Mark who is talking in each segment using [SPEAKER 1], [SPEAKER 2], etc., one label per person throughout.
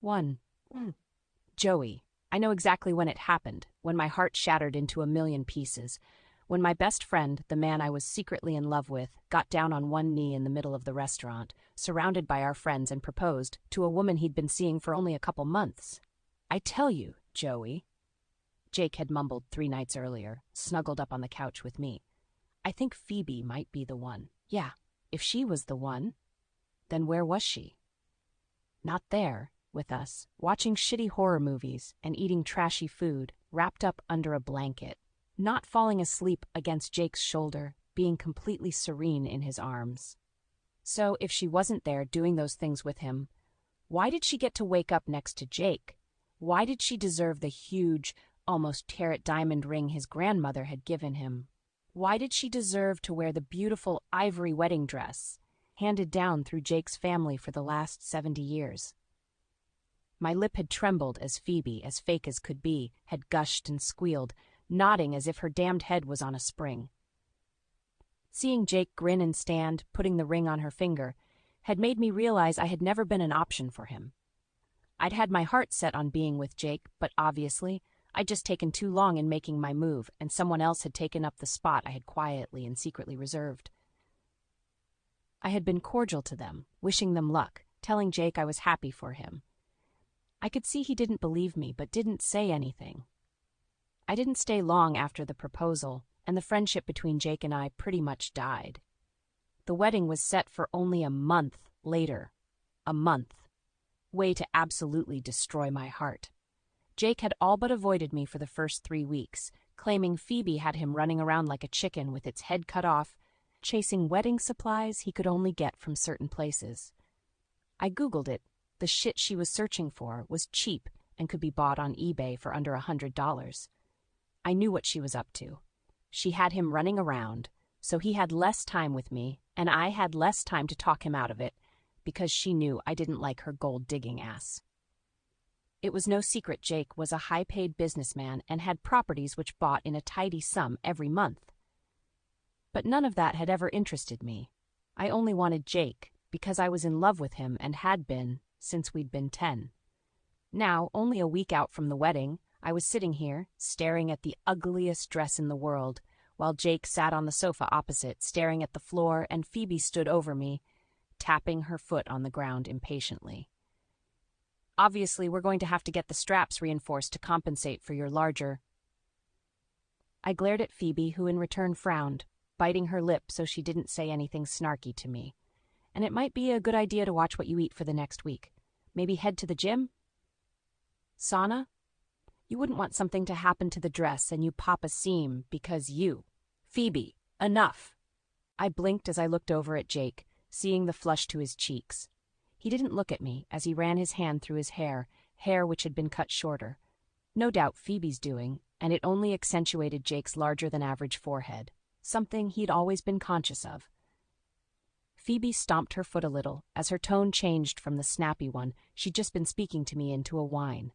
[SPEAKER 1] 1. Joey. I know exactly when it happened, when my heart shattered into a million pieces, when my best friend, the man I was secretly in love with, got down on one knee in the middle of the restaurant, surrounded by our friends, and proposed to a woman he'd been seeing for only a couple months. I tell you, Joey, Jake had mumbled 3 nights earlier, snuggled up on the couch with me. I think Phoebe might be the one. Yeah, if she was the one, then where was she? Not there, with us, watching shitty horror movies and eating trashy food, wrapped up under a blanket, not falling asleep against Jake's shoulder, being completely serene in his arms. So if she wasn't there doing those things with him, why did she get to wake up next to Jake? Why did she deserve the huge, almost carat diamond ring his grandmother had given him? Why did she deserve to wear the beautiful ivory wedding dress, handed down through Jake's family for the last 70 years? My lip had trembled as Phoebe, as fake as could be, had gushed and squealed, nodding as if her damned head was on a spring. Seeing Jake grin and stand, putting the ring on her finger, had made me realize I had never been an option for him. I'd had my heart set on being with Jake, but obviously, I'd just taken too long in making my move, and someone else had taken up the spot I had quietly and secretly reserved. I had been cordial to them, wishing them luck, telling Jake I was happy for him. I could see he didn't believe me, but didn't say anything. I didn't stay long after the proposal, and the friendship between Jake and I pretty much died. The wedding was set for only a month later. A month. Way to absolutely destroy my heart. Jake had all but avoided me for the first 3 weeks, claiming Phoebe had him running around like a chicken with its head cut off, chasing wedding supplies he could only get from certain places. I Googled it. The shit she was searching for was cheap and could be bought on eBay for under $100. I knew what she was up to. She had him running around, so he had less time with me, and I had less time to talk him out of it, because she knew I didn't like her gold-digging ass. It was no secret Jake was a high-paid businessman and had properties which bought in a tidy sum every month. But none of that had ever interested me. I only wanted Jake, because I was in love with him and had been since we'd been 10. Now, only a week out from the wedding, I was sitting here, staring at the ugliest dress in the world, while Jake sat on the sofa opposite, staring at the floor, and Phoebe stood over me, tapping her foot on the ground impatiently. Obviously, we're going to have to get the straps reinforced to compensate for your larger... I glared at Phoebe, who in return frowned, biting her lip so she didn't say anything snarky to me. And it might be a good idea to watch what you eat for the next week. Maybe head to the gym? Sauna? You wouldn't want something to happen to the dress and you pop a seam because you... Phoebe, enough! I blinked as I looked over at Jake, seeing the flush to his cheeks. He didn't look at me as he ran his hand through his hair which had been cut shorter. No doubt Phoebe's doing, and it only accentuated Jake's larger-than-average forehead, something he'd always been conscious of. Phoebe stomped her foot a little as her tone changed from the snappy one she'd just been speaking to me into a whine.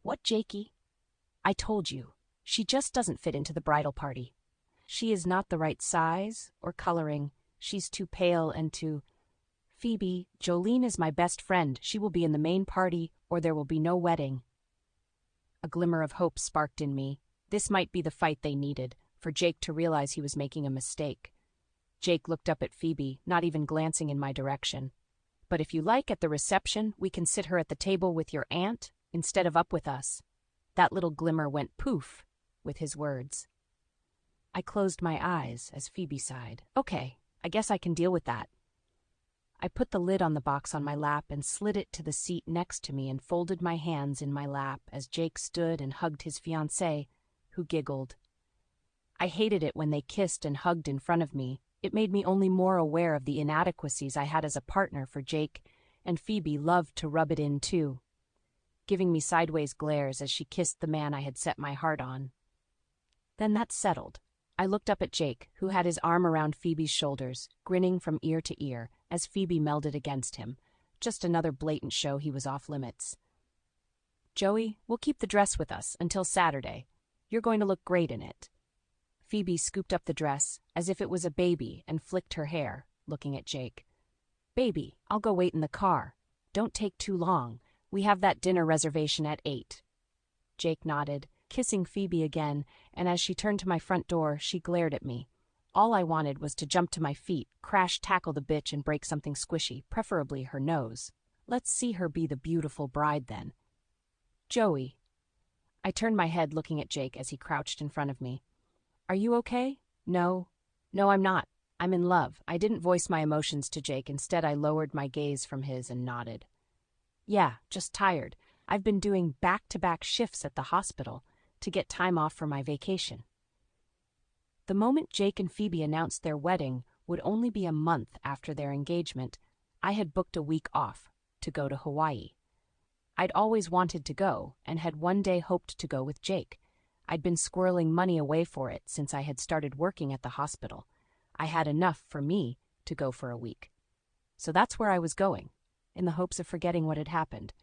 [SPEAKER 1] What, Jakey? I told you, she just doesn't fit into the bridal party. She is not the right size or coloring. She's too pale and too... Phoebe, Jolene is my best friend. She will be in the main party or there will be no wedding. A glimmer of hope sparked in me. This might be the fight they needed, for Jake to realize he was making a mistake. Jake looked up at Phoebe, not even glancing in my direction. But if you like, at the reception, we can sit her at the table with your aunt instead of up with us. That little glimmer went poof with his words. I closed my eyes as Phoebe sighed. Okay, I guess I can deal with that. I put the lid on the box on my lap and slid it to the seat next to me and folded my hands in my lap as Jake stood and hugged his fiancée, who giggled. I hated it when they kissed and hugged in front of me. It made me only more aware of the inadequacies I had as a partner for Jake, and Phoebe loved to rub it in too, giving me sideways glares as she kissed the man I had set my heart on. Then that settled. I looked up at Jake, who had his arm around Phoebe's shoulders, grinning from ear to ear, as Phoebe melded against him. Just another blatant show he was off limits. Joey, we'll keep the dress with us until Saturday. You're going to look great in it. Phoebe scooped up the dress, as if it was a baby, and flicked her hair, looking at Jake. Baby, I'll go wait in the car. Don't take too long. We have that dinner reservation at 8. Jake nodded, kissing Phoebe again, and as she turned to my front door, she glared at me. All I wanted was to jump to my feet, crash tackle the bitch and break something squishy, preferably her nose. Let's see her be the beautiful bride then. Joey. I turned my head looking at Jake as he crouched in front of me. Are you okay? No, I'm not. I'm in love. I didn't voice my emotions to Jake. Instead, I lowered my gaze from his and nodded. Yeah, just tired. I've been doing back-to-back shifts at the hospital to get time off for my vacation. The moment Jake and Phoebe announced their wedding would only be a month after their engagement, I had booked a week off to go to Hawaii. I'd always wanted to go and had one day hoped to go with Jake. I'd been squirreling money away for it since I had started working at the hospital. I had enough for me to go for a week. So that's where I was going, in the hopes of forgetting what had happened.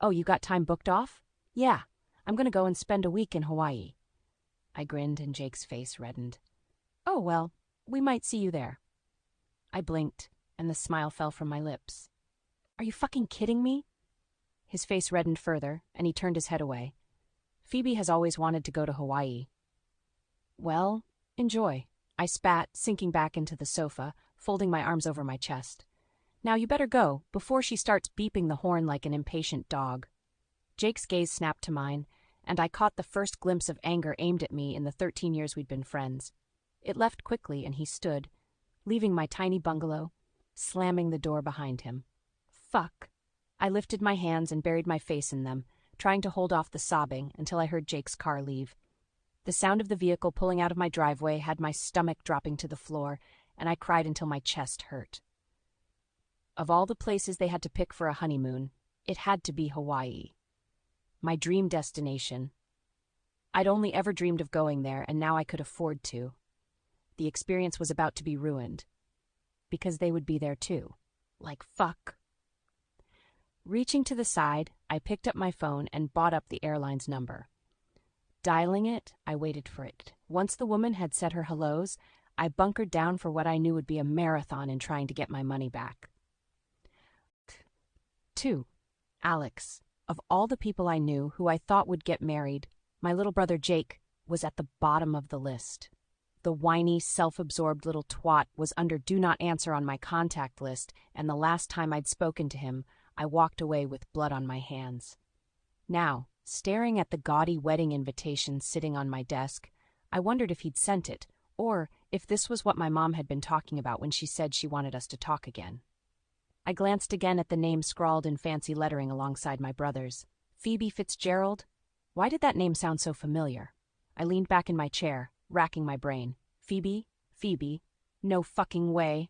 [SPEAKER 1] Oh, you got time booked off? Yeah, I'm going to go and spend a week in Hawaii. I grinned and Jake's face reddened. Oh, well, we might see you there. I blinked, and the smile fell from my lips. Are you fucking kidding me? His face reddened further, and he turned his head away. Phoebe has always wanted to go to Hawaii. Well, enjoy. I spat, sinking back into the sofa, folding my arms over my chest. Now you better go, before she starts beeping the horn like an impatient dog. Jake's gaze snapped to mine, and I caught the first glimpse of anger aimed at me in the 13 years we'd been friends. It left quickly, and he stood, leaving my tiny bungalow, slamming the door behind him. Fuck. I lifted my hands and buried my face in them, trying to hold off the sobbing until I heard Jake's car leave. The sound of the vehicle pulling out of my driveway had my stomach dropping to the floor, and I cried until my chest hurt. Of all the places they had to pick for a honeymoon, it had to be Hawaii. My dream destination. I'd only ever dreamed of going there, and now I could afford to. The experience was about to be ruined. Because they would be there too. Like fuck. Reaching to the side, I picked up my phone and bought up the airline's number. Dialing it, I waited for it. Once the woman had said her hellos, I bunkered down for what I knew would be a marathon in trying to get my money back. 2. Alex. Of all the people I knew who I thought would get married, my little brother Jake was at the bottom of the list. The whiny, self-absorbed little twat was under Do Not Answer on my contact list, and the last time I'd spoken to him, I walked away with blood on my hands. Now, staring at the gaudy wedding invitation sitting on my desk, I wondered if he'd sent it, or if this was what my mom had been talking about when she said she wanted us to talk again. I glanced again at the name scrawled in fancy lettering alongside my brother's. Phoebe Fitzgerald? Why did that name sound so familiar? I leaned back in my chair, racking my brain. Phoebe? No fucking way.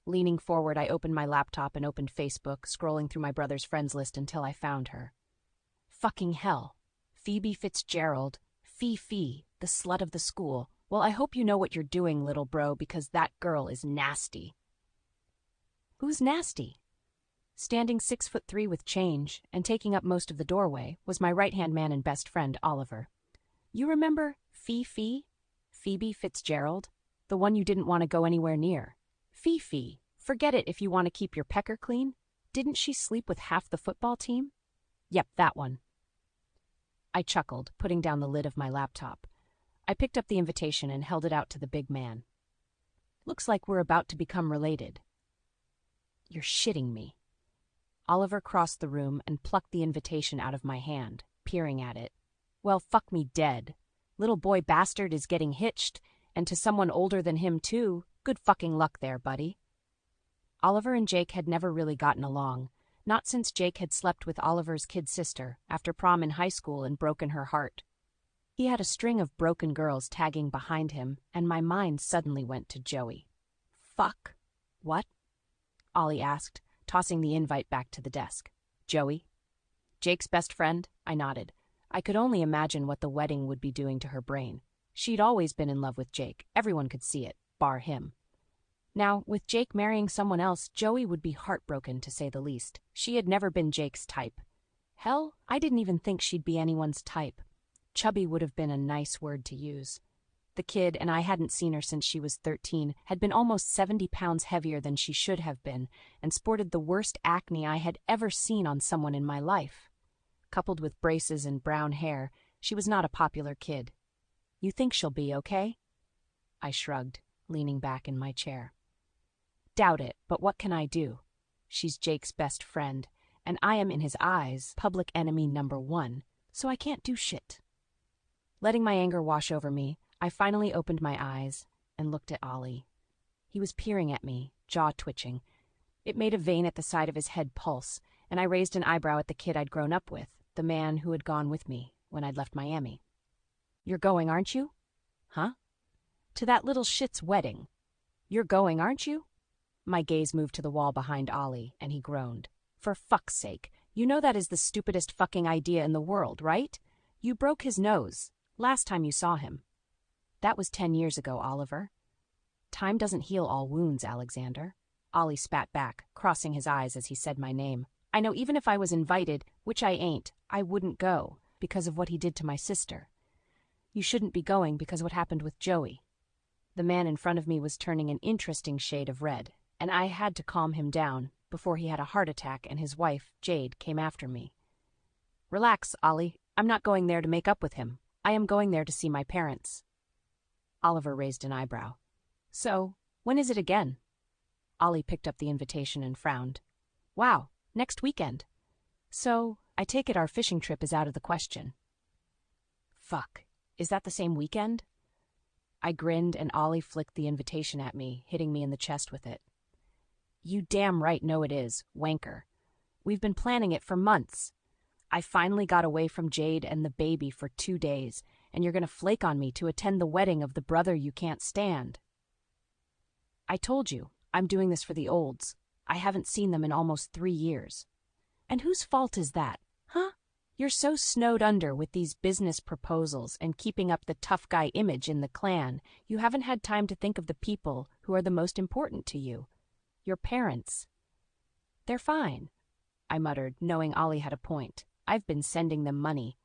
[SPEAKER 1] Leaning forward, I opened my laptop and opened Facebook, scrolling through my brother's friends list until I found her. Fucking hell. Phoebe Fitzgerald. Fifi, the slut of the school. Well, I hope you know what you're doing, little bro, because that girl is nasty. Who's nasty? Standing 6'3" with change, and taking up most of the doorway, was my right-hand man and best friend, Oliver. You remember Fifi? Phoebe Fitzgerald? The one you didn't want to go anywhere near. Fifi. Forget it if you want to keep your pecker clean. Didn't she sleep with half the football team? Yep, that one. I chuckled, putting down the lid of my laptop. I picked up the invitation and held it out to the big man. Looks like we're about to become related. You're shitting me. Oliver crossed the room and plucked the invitation out of my hand, peering at it. Well, fuck me dead. Little boy bastard is getting hitched, and to someone older than him too. Good fucking luck there, buddy. Oliver and Jake had never really gotten along, not since Jake had slept with Oliver's kid sister after prom in high school and broken her heart. He had a string of broken girls tagging behind him, and my mind suddenly went to Joey. Fuck. What? Ollie asked, tossing the invite back to the desk. Joey? Jake's best friend? I nodded. I could only imagine what the wedding would be doing to her brain. She'd always been in love with Jake. Everyone could see it, bar him. Now, with Jake marrying someone else, Joey would be heartbroken, to say the least. She had never been Jake's type. Hell, I didn't even think she'd be anyone's type. Chubby would have been a nice word to use. The kid, and I hadn't seen her since she was 13, had been almost 70 pounds heavier than she should have been, and sported the worst acne I had ever seen on someone in my life. Coupled with braces and brown hair, she was not a popular kid. You think she'll be okay? I shrugged, leaning back in my chair. Doubt it, but what can I do? She's Jake's best friend, and I am in his eyes public enemy number 1, so I can't do shit. Letting my anger wash over me, I finally opened my eyes and looked at Ollie. He was peering at me, jaw twitching. It made a vein at the side of his head pulse, and I raised an eyebrow at the kid I'd grown up with, the man who had gone with me when I'd left Miami. You're going, aren't you? Huh? To that little shit's wedding. You're going, aren't you? My gaze moved to the wall behind Ollie, and he groaned. For fuck's sake, you know that is the stupidest fucking idea in the world, right? You broke his nose, last time you saw him. That was 10 years ago, Oliver. Time doesn't heal all wounds, Alexander. Ollie spat back, crossing his eyes as he said my name. I know even if I was invited, which I ain't, I wouldn't go, because of what he did to my sister. You shouldn't be going because of what happened with Joey. The man in front of me was turning an interesting shade of red, and I had to calm him down before he had a heart attack and his wife, Jade, came after me. Relax, Ollie. I'm not going there to make up with him. I am going there to see my parents. Oliver raised an eyebrow. So, when is it again? Ollie picked up the invitation and frowned. Wow, next weekend. So, I take it our fishing trip is out of the question. Fuck, is that the same weekend? I grinned and Ollie flicked the invitation at me, hitting me in the chest with it. You damn right know it is, wanker. We've been planning it for months. I finally got away from Jade and the baby for 2 days, and you're going to flake on me to attend the wedding of the brother you can't stand. I told you, I'm doing this for the olds. I haven't seen them in almost 3 years. And whose fault is that, huh? You're so snowed under with these business proposals and keeping up the tough guy image in the clan, you haven't had time to think of the people who are the most important to you. Your parents. They're fine, I muttered, knowing Ollie had a point. I've been sending them money.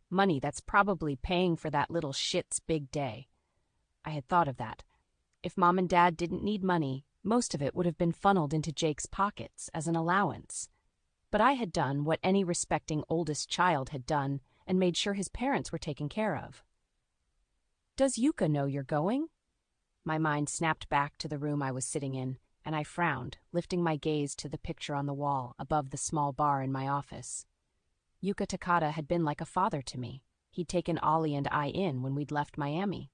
[SPEAKER 1] Money that's probably paying for that little shit's big day. I had thought of that. If Mom and Dad didn't need money, most of it would have been funneled into Jake's pockets as an allowance. But I had done what any respecting oldest child had done and made sure his parents were taken care of. Does Yuka know you're going? My mind snapped back to the room I was sitting in, and I frowned, lifting my gaze to the picture on the wall above the small bar in my office. Yuka Takata had been like a father to me. He'd taken Ollie and I in when we'd left Miami,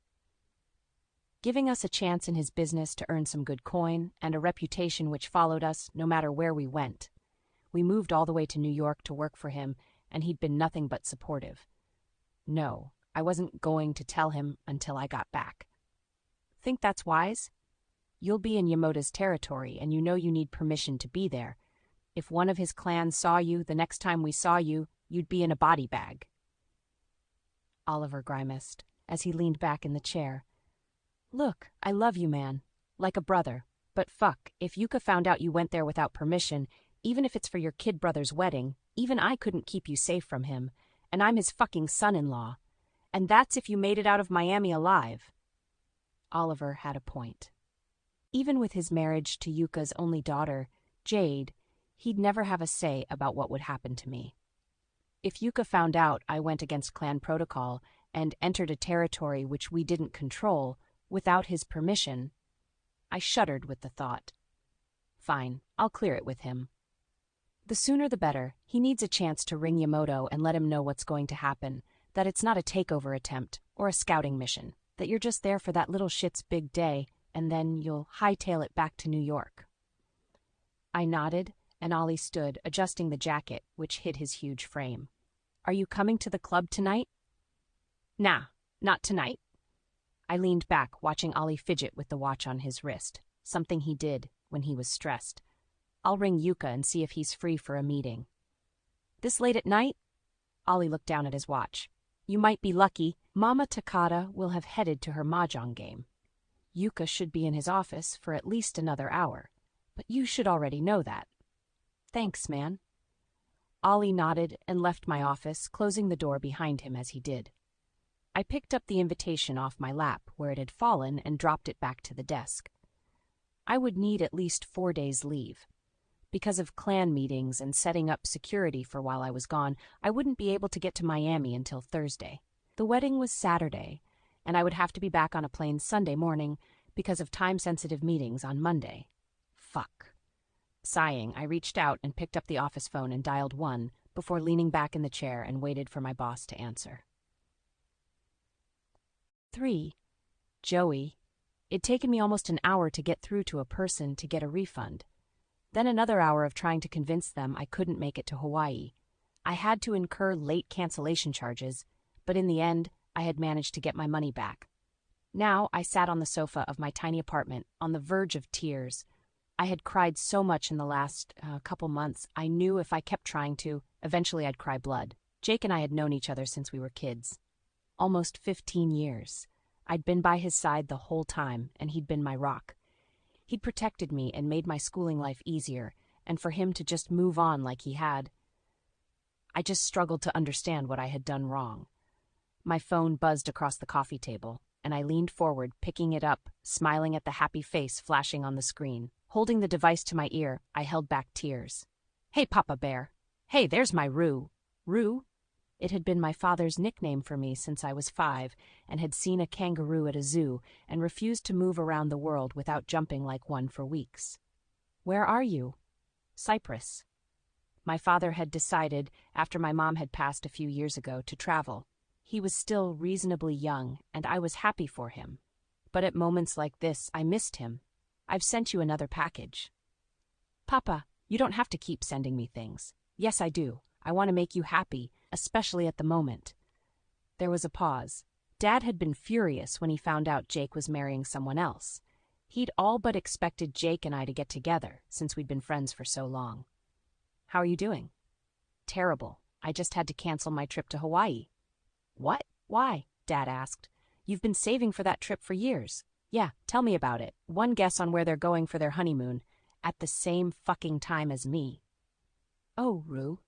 [SPEAKER 1] giving us a chance in his business to earn some good coin and a reputation which followed us no matter where we went. We moved all the way to New York to work for him, and he'd been nothing but supportive. No, I wasn't going to tell him until I got back. Think that's wise? You'll be in Yamota's territory, and you know you need permission to be there. If one of his clans saw you the next time we saw you, you'd be in a body bag. Oliver grimaced as he leaned back in the chair. Look, I love you, man. Like a brother. But fuck, if Yuka found out you went there without permission, even if it's for your kid brother's wedding, even I couldn't keep you safe from him. And I'm his fucking son-in-law. And that's if you made it out of Miami alive. Oliver had a point. Even with his marriage to Yuka's only daughter, Jade, he'd never have a say about what would happen to me. If Yuka found out I went against clan protocol and entered a territory which we didn't control without his permission, I shuddered with the thought. Fine, I'll clear it with him. The sooner the better. He needs a chance to ring Yamoto and let him know what's going to happen, that it's not a takeover attempt or a scouting mission, that you're just there for that little shit's big day, and then you'll hightail it back to New York. I nodded, and Ollie stood, adjusting the jacket, which hid his huge frame. Are you coming to the club tonight? Nah, not tonight. I leaned back, watching Ollie fidget with the watch on his wrist, something he did when he was stressed. I'll ring Yuka and see if he's free for a meeting. This late at night? Ollie looked down at his watch. You might be lucky. Mama Takata will have headed to her mahjong game. Yuka should be in his office for at least another hour, but you should already know that. Thanks, man. Ollie nodded and left my office, closing the door behind him as he did. I picked up the invitation off my lap where it had fallen and dropped it back to the desk. I would need at least 4 days' leave. Because of clan meetings and setting up security for while I was gone, I wouldn't be able to get to Miami until Thursday. The wedding was Saturday, and I would have to be back on a plane Sunday morning because of time-sensitive meetings on Monday. Fuck. Sighing, I reached out and picked up the office phone and dialed 1 before leaning back in the chair and waited for my boss to answer. 3. Joey. It'd taken me almost an hour to get through to a person to get a refund. Then another hour of trying to convince them I couldn't make it to Hawaii. I had to incur late cancellation charges, but in the end, I had managed to get my money back. Now I sat on the sofa of my tiny apartment, on the verge of tears. I had cried so much in the last couple months, I knew if I kept trying to, eventually I'd cry blood. Jake and I had known each other since we were kids. Almost 15 years. I'd been by his side the whole time, and he'd been my rock. He'd protected me and made my schooling life easier, and for him to just move on like he had, I just struggled to understand what I had done wrong. My phone buzzed across the coffee table, and I leaned forward, picking it up, smiling at the happy face flashing on the screen. Holding the device to my ear, I held back tears. "Hey, Papa Bear. Hey, there's my Roo." Roo? It had been my father's nickname for me since I was 5 and had seen a kangaroo at a zoo and refused to move around the world without jumping like one for weeks. "Where are you?" "Cyprus." My father had decided, after my mom had passed a few years ago, to travel. He was still reasonably young, and I was happy for him. But at moments like this, I missed him. "I've sent you another package." "Papa, you don't have to keep sending me things." "Yes, I do. I want to make you happy, especially at the moment." There was a pause. Dad had been furious when he found out Jake was marrying someone else. He'd all but expected Jake and I to get together, since we'd been friends for so long. "How are you doing?" "Terrible. I just had to cancel my trip to Hawaii." "What? Why?" Dad asked. "You've been saving for that trip for years." "Yeah, tell me about it. One guess on where they're going for their honeymoon, at the same fucking time as me." "Oh, Roo."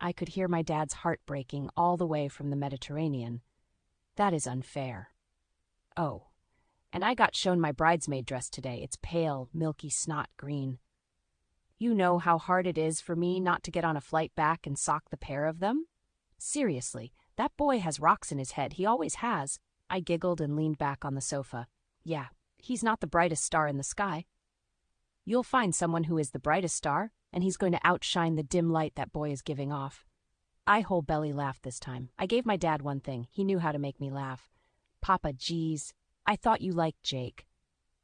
[SPEAKER 1] I could hear my dad's heart breaking all the way from the Mediterranean. "That is unfair." "Oh. And I got shown my bridesmaid dress today. It's pale, milky snot green. You know how hard it is for me not to get on a flight back and sock the pair of them? Seriously, that boy has rocks in his head. He always has." I giggled and leaned back on the sofa. "Yeah, he's not the brightest star in the sky." "You'll find someone who is the brightest star, and he's going to outshine the dim light that boy is giving off." I whole belly laughed this time. I gave my dad one thing. He knew how to make me laugh. "Papa, geez, I thought you liked Jake."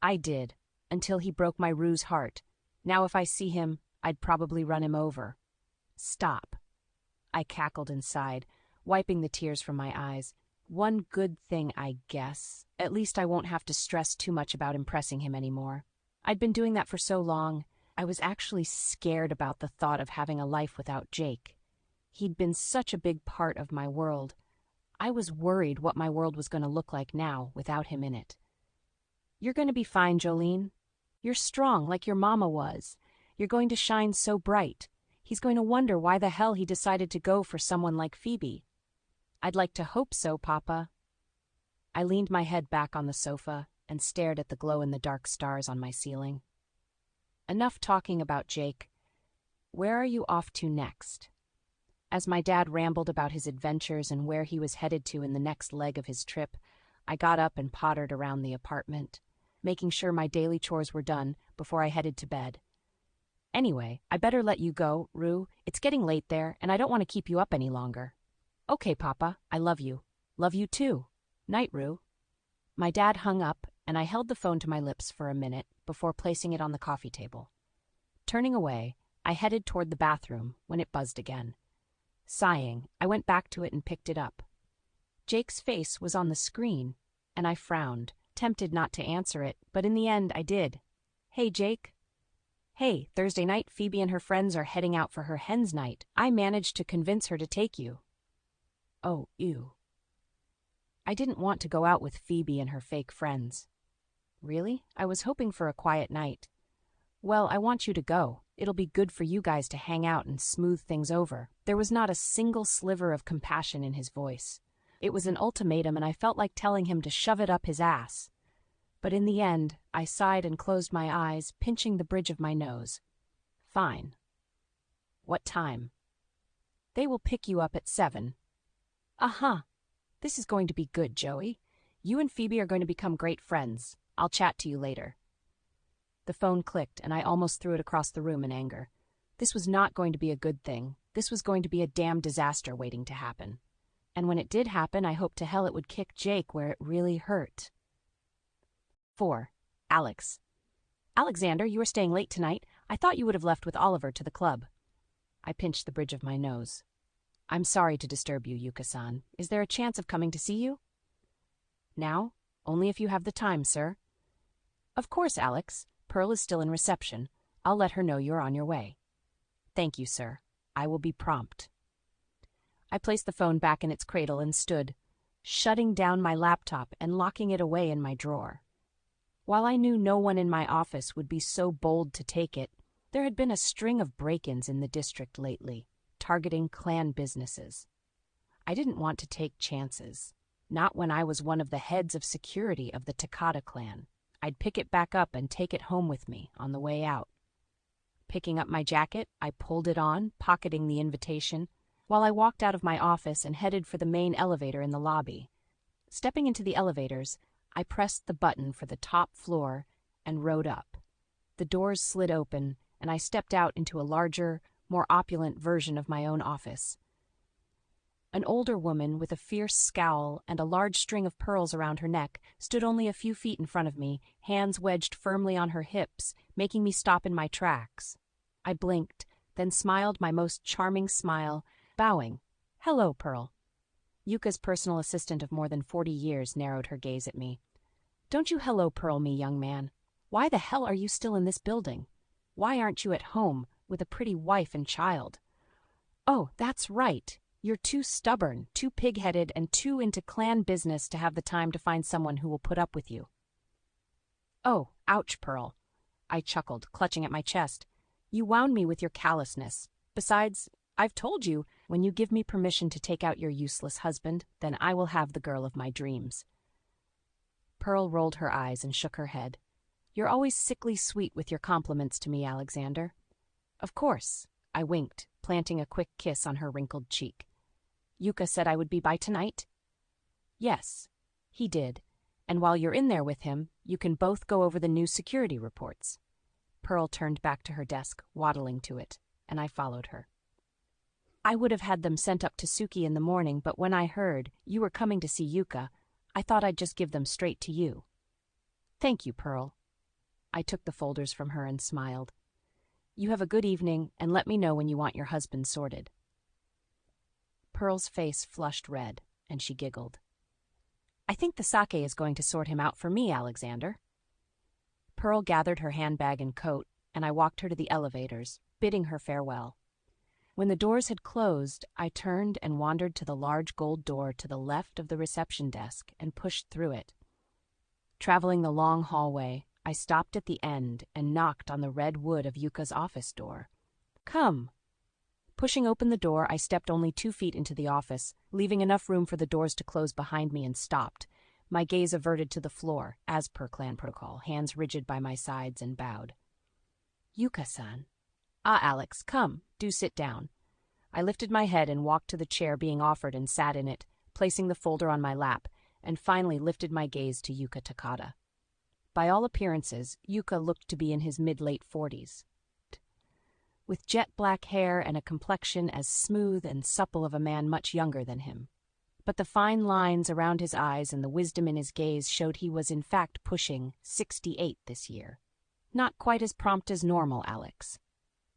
[SPEAKER 1] "I did, until he broke my Roo's heart. Now if I see him, I'd probably run him over." "Stop." I cackled and sighed, wiping the tears from my eyes. One good thing, I guess. At least I won't have to stress too much about impressing him anymore. I'd been doing that for so long, I was actually scared about the thought of having a life without Jake. He'd been such a big part of my world. I was worried what my world was going to look like now without him in it. "You're going to be fine, Jolene. You're strong like your mama was. You're going to shine so bright. He's going to wonder why the hell he decided to go for someone like Phoebe." "I'd like to hope so, Papa." I leaned my head back on the sofa and stared at the glow-in-the-dark stars on my ceiling. Enough talking about Jake. Where are you off to next? As my dad rambled about his adventures and where he was headed to in the next leg of his trip, I got up and pottered around the apartment, making sure my daily chores were done before I headed to bed. "Anyway, I better let you go, Roo. It's getting late there, and I don't want to keep you up any longer." "Okay, Papa, I love you." "Love you too. Night, Roo." My dad hung up, and I held the phone to my lips for a minute before placing it on the coffee table. Turning away, I headed toward the bathroom when it buzzed again. Sighing, I went back to it and picked it up. Jake's face was on the screen, and I frowned, tempted not to answer it, but in the end I did. "Hey, Jake." "Hey, Thursday night, Phoebe and her friends are heading out for her hen's night. I managed to convince her to take you." "Oh, ew." I didn't want to go out with Phoebe and her fake friends. "Really? I was hoping for a quiet night." "Well, I want you to go. It'll be good for you guys to hang out and smooth things over." There was not a single sliver of compassion in his voice. It was an ultimatum, and I felt like telling him to shove it up his ass. But in the end, I sighed and closed my eyes, pinching the bridge of my nose. Fine. What time? They will pick you up at 7. Uh-huh. This is going to be good, Joey. You and Phoebe are going to become great friends. I'll chat to you later. The phone clicked, and I almost threw it across the room in anger. This was not going to be a good thing. This was going to be a damn disaster waiting to happen. And when it did happen, I hoped to hell it would kick Jake where it really hurt. 4. Alex. Alexander, you are staying late tonight. I thought you would have left with Oliver to the club. I pinched the bridge of my nose. I'm sorry to disturb you, Yuka-san. Is there a chance of coming to see you? Now? Only if you have the time, sir. Of course, Alex. Pearl is still in reception. I'll let her know you're on your way. Thank you, sir. I will be prompt. I placed the phone back in its cradle and stood, shutting down my laptop and locking it away in my drawer. While I knew no one in my office would be so bold to take it, there had been a string of break-ins in the district lately, targeting clan businesses. I didn't want to take chances, not when I was one of the heads of security of the Takata clan. I'd pick it back up and take it home with me on the way out. Picking up my jacket, I pulled it on, pocketing the invitation, while I walked out of my office and headed for the main elevator in the lobby. Stepping into the elevators, I pressed the button for the top floor and rode up. The doors slid open, and I stepped out into a larger, more opulent version of my own office. An older woman with a fierce scowl and a large string of pearls around her neck stood only a few feet in front of me, hands wedged firmly on her hips, making me stop in my tracks. I blinked, then smiled my most charming smile, bowing. Hello, Pearl. Yuka's personal assistant of more than 40 years narrowed her gaze at me. Don't you hello Pearl me, young man. Why the hell are you still in this building? Why aren't you at home with a pretty wife and child? Oh, that's right. You're too stubborn, too pig-headed, and too into clan business to have the time to find someone who will put up with you. Oh, ouch, Pearl. I chuckled, clutching at my chest. You wound me with your callousness. Besides, I've told you, when you give me permission to take out your useless husband, then I will have the girl of my dreams. Pearl rolled her eyes and shook her head. You're always sickly sweet with your compliments to me, Alexander. Of course, I winked, planting a quick kiss on her wrinkled cheek. Yuka said I would be by tonight? Yes, he did. And while you're in there with him, you can both go over the new security reports. Pearl turned back to her desk, waddling to it, and I followed her. I would have had them sent up to Suki in the morning, but when I heard you were coming to see Yuka, I thought I'd just give them straight to you. Thank you, Pearl. I took the folders from her and smiled. You have a good evening, and let me know when you want your husband sorted. Pearl's face flushed red, and she giggled. I think the sake is going to sort him out for me, Alexander. Pearl gathered her handbag and coat, and I walked her to the elevators, bidding her farewell. When the doors had closed, I turned and wandered to the large gold door to the left of the reception desk and pushed through it. Traveling the long hallway, I stopped at the end and knocked on the red wood of Yuka's office door. Come. Pushing open the door, I stepped only 2 feet into the office, leaving enough room for the doors to close behind me, and stopped, my gaze averted to the floor, as per clan protocol, hands rigid by my sides, and bowed. Yuka-san. Ah, Alex, come, do sit down. I lifted my head and walked to the chair being offered and sat in it, placing the folder on my lap, and finally lifted my gaze to Yuka Takata. By all appearances, Yuka looked to be in his mid-late 40s. With jet-black hair and a complexion as smooth and supple of a man much younger than him. But the fine lines around his eyes and the wisdom in his gaze showed he was in fact pushing 68 this year. Not quite as prompt as normal, Alex.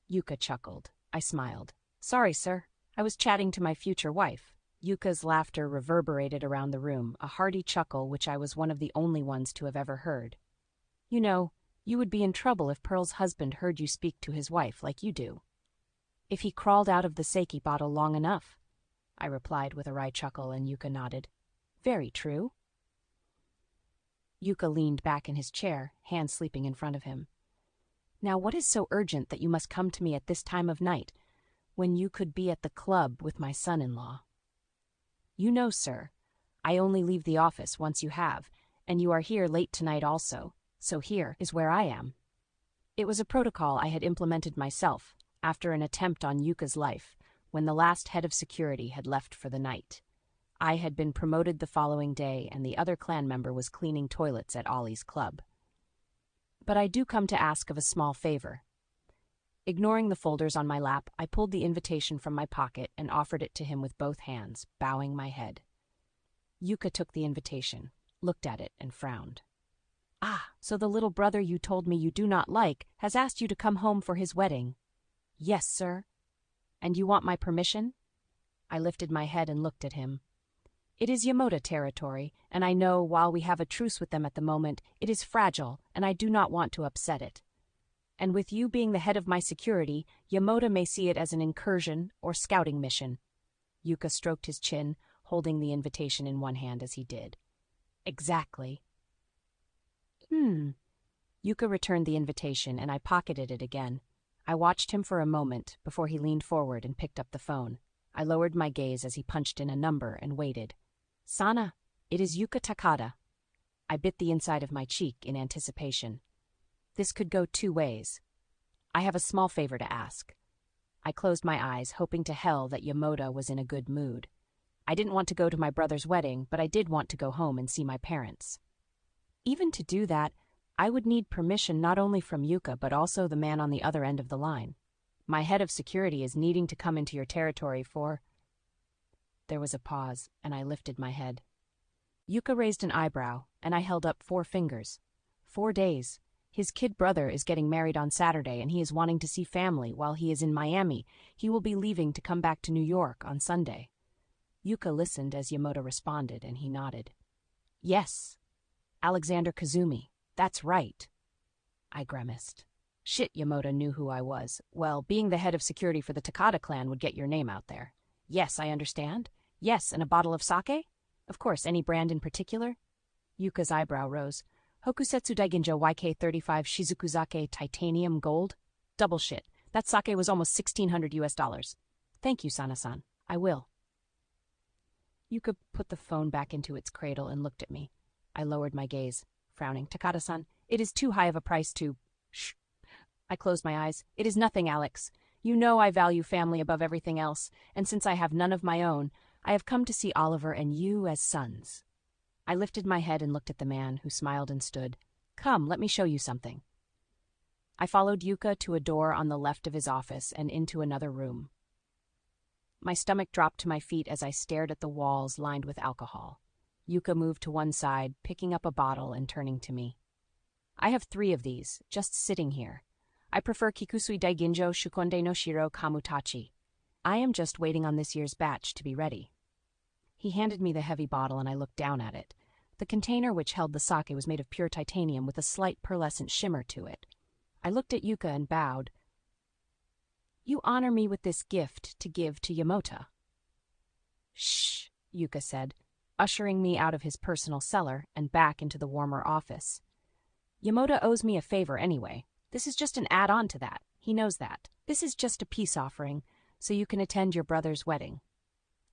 [SPEAKER 1] Yuka chuckled. I smiled. Sorry, sir. I was chatting to my future wife. Yuka's laughter reverberated around the room, a hearty chuckle which I was one of the only ones to have ever heard. You know, you would be in trouble if Pearl's husband heard you speak to his wife like you do. If he crawled out of the sake bottle long enough, I replied with a wry chuckle, and Yuka nodded. Very true. Yuka leaned back in his chair, hands sleeping in front of him. Now what is so urgent that you must come to me at this time of night, when you could be at the club with my son-in-law? You know, sir, I only leave the office once you have, and you are here late tonight also, so here is where I am. It was a protocol I had implemented myself after an attempt on Yuka's life when the last head of security had left for the night. I had been promoted the following day, and the other clan member was cleaning toilets at Ollie's club. But I do come to ask of a small favor. Ignoring the folders on my lap, I pulled the invitation from my pocket and offered it to him with both hands, bowing my head. Yuka took the invitation, looked at it, and frowned. "Ah, so the little brother you told me you do not like has asked you to come home for his wedding." "Yes, sir." "And you want my permission?" I lifted my head and looked at him. "It is Yamota territory, and I know while we have a truce with them at the moment, it is fragile, and I do not want to upset it. And with you being the head of my security, Yamota may see it as an incursion or scouting mission." Yuka stroked his chin, holding the invitation in one hand as he did. "Exactly." Yuka returned the invitation, and I pocketed it again. I watched him for a moment before he leaned forward and picked up the phone. I lowered my gaze as he punched in a number and waited. "Sana, it is Yuka Takada." I bit the inside of my cheek in anticipation. This could go two ways. "I have a small favor to ask." I closed my eyes, hoping to hell that Yamota was in a good mood. I didn't want to go to my brother's wedding, but I did want to go home and see my parents. Even to do that, I would need permission not only from Yuka but also the man on the other end of the line. My head of security is needing to come into your territory for... There was a pause, and I lifted my head. Yuka raised an eyebrow, and I held up 4 fingers. 4 days. His kid brother is getting married on Saturday, and he is wanting to see family while he is in Miami. He will be leaving to come back to New York on Sunday. Yuka listened as Yamota responded, and he nodded. "Yes. Alexander Kazumi. That's right." I grimaced. Shit, Yamota knew who I was. Well, being the head of security for the Takada clan would get your name out there. "Yes, I understand. Yes, and a bottle of sake? Of course, any brand in particular?" Yuka's eyebrow rose. "Hokusetsu Daiginjo YK35 Shizukuzake Titanium Gold? Double shit. That sake was almost $1,600. Thank you, Sana-san. I will." Yuka put the phone back into its cradle and looked at me. I lowered my gaze, frowning. "Takada-san, it is too high of a price to..." "Shh." I closed my eyes. "It is nothing, Alex. You know I value family above everything else, and since I have none of my own, I have come to see Oliver and you as sons." I lifted my head and looked at the man, who smiled and stood. "Come, let me show you something." I followed Yuka to a door on the left of his office and into another room. My stomach dropped to my feet as I stared at the walls lined with alcohol. Yuka moved to one side, picking up a bottle and turning to me. "I have 3 of these, just sitting here. I prefer Kikusui Daiginjo Shukonde no Shiro Kamutachi. I am just waiting on this year's batch to be ready." He handed me the heavy bottle and I looked down at it. The container which held the sake was made of pure titanium with a slight pearlescent shimmer to it. I looked at Yuka and bowed. "You honor me with this gift to give to Yamota." "Shh," Yuka said, ushering me out of his personal cellar and back into the warmer office. "Yamota owes me a favor anyway. This is just an add-on to that. He knows that. This is just a peace offering, so you can attend your brother's wedding."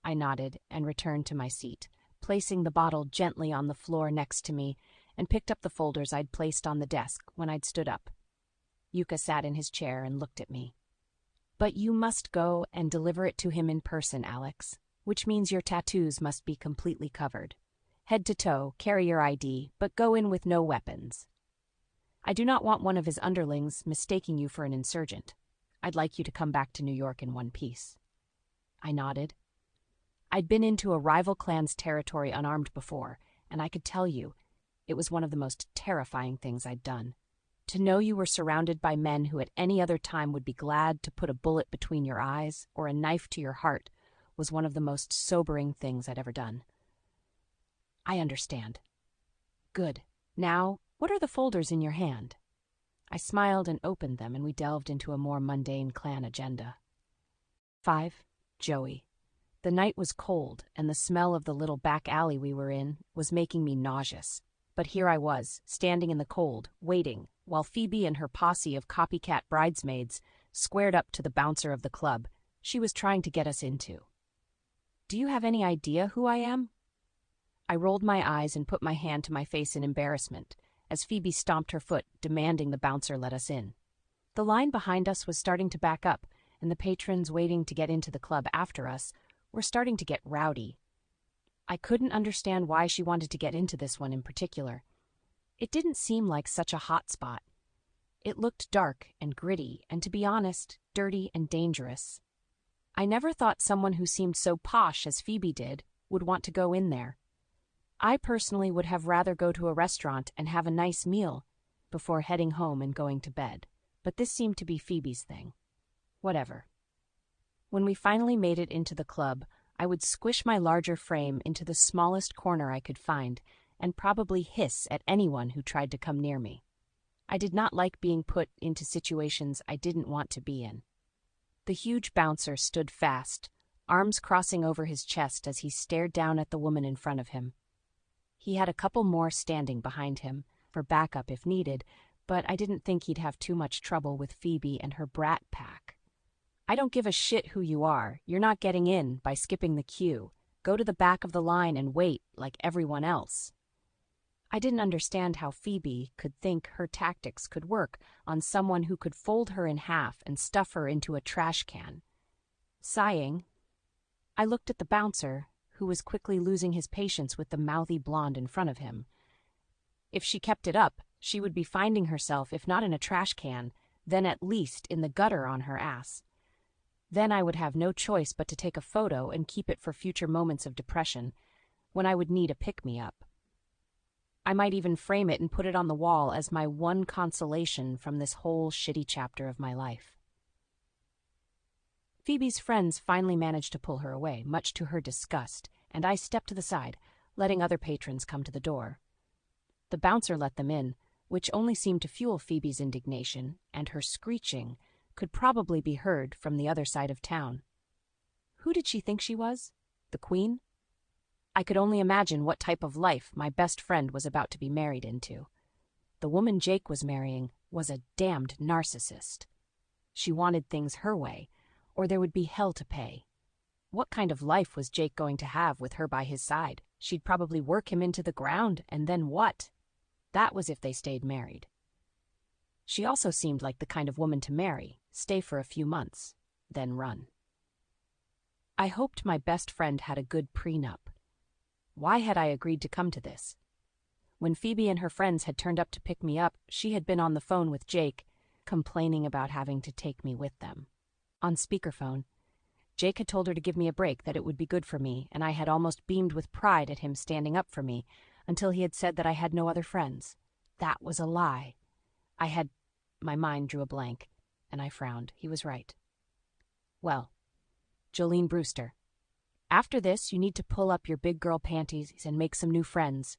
[SPEAKER 1] I nodded and returned to my seat, placing the bottle gently on the floor next to me, and picked up the folders I'd placed on the desk when I'd stood up. Yuka sat in his chair and looked at me. "But you must go and deliver it to him in person, Alex, which means your tattoos must be completely covered. Head to toe, carry your ID, but go in with no weapons. I do not want one of his underlings mistaking you for an insurgent. I'd like you to come back to New York in one piece." I nodded. I'd been into a rival clan's territory unarmed before, and I could tell you, it was one of the most terrifying things I'd done. To know you were surrounded by men who at any other time would be glad to put a bullet between your eyes or a knife to your heart was one of the most sobering things I'd ever done. "I understand." "Good. Now, what are the folders in your hand?" I smiled and opened them, and we delved into a more mundane clan agenda. 5. Joey. The night was cold, and the smell of the little back alley we were in was making me nauseous. But here I was, standing in the cold, waiting, while Phoebe and her posse of copycat bridesmaids squared up to the bouncer of the club she was trying to get us into. "Do you have any idea who I am?" I rolled my eyes and put my hand to my face in embarrassment as Phoebe stomped her foot, demanding the bouncer let us in. The line behind us was starting to back up, and the patrons waiting to get into the club after us were starting to get rowdy. I couldn't understand why she wanted to get into this one in particular. It didn't seem like such a hot spot. It looked dark and gritty, and to be honest, dirty and dangerous. I never thought someone who seemed so posh as Phoebe did would want to go in there. I personally would have rather go to a restaurant and have a nice meal before heading home and going to bed, but this seemed to be Phoebe's thing. Whatever. When we finally made it into the club, I would squish my larger frame into the smallest corner I could find and probably hiss at anyone who tried to come near me. I did not like being put into situations I didn't want to be in. The huge bouncer stood fast, arms crossing over his chest as he stared down at the woman in front of him. He had a couple more standing behind him, for backup if needed, but I didn't think he'd have too much trouble with Phoebe and her brat pack. I don't give a shit who you are. You're not getting in by skipping the queue. Go to the back of the line and wait like everyone else. I didn't understand how Phoebe could think her tactics could work on someone who could fold her in half and stuff her into a trash can. Sighing, I looked at the bouncer, who was quickly losing his patience with the mouthy blonde in front of him. If she kept it up, she would be finding herself, if not in a trash can, then at least in the gutter on her ass. Then I would have no choice but to take a photo and keep it for future moments of depression, when I would need a pick-me-up. I might even frame it and put it on the wall as my one consolation from this whole shitty chapter of my life. Phoebe's friends finally managed to pull her away, much to her disgust, and I stepped to the side, letting other patrons come to the door. The bouncer let them in, which only seemed to fuel Phoebe's indignation, and her screeching could probably be heard from the other side of town. Who did she think she was? The queen? I could only imagine what type of life my best friend was about to be married into. The woman Jake was marrying was a damned narcissist. She wanted things her way, or there would be hell to pay. What kind of life was Jake going to have with her by his side? She'd probably work him into the ground, and then what? That was if they stayed married. She also seemed like the kind of woman to marry, stay for a few months, then run. I hoped my best friend had a good prenup. Why had I agreed to come to this? When Phoebe and her friends had turned up to pick me up, she had been on the phone with Jake, complaining about having to take me with them. On speakerphone, Jake had told her to give me a break, that it would be good for me, and I had almost beamed with pride at him standing up for me, until he had said that I had no other friends. That was a lie. My mind drew a blank, and I frowned. He was right. Well, Jolene Brewster, after this, you need to pull up your big girl panties and make some new friends.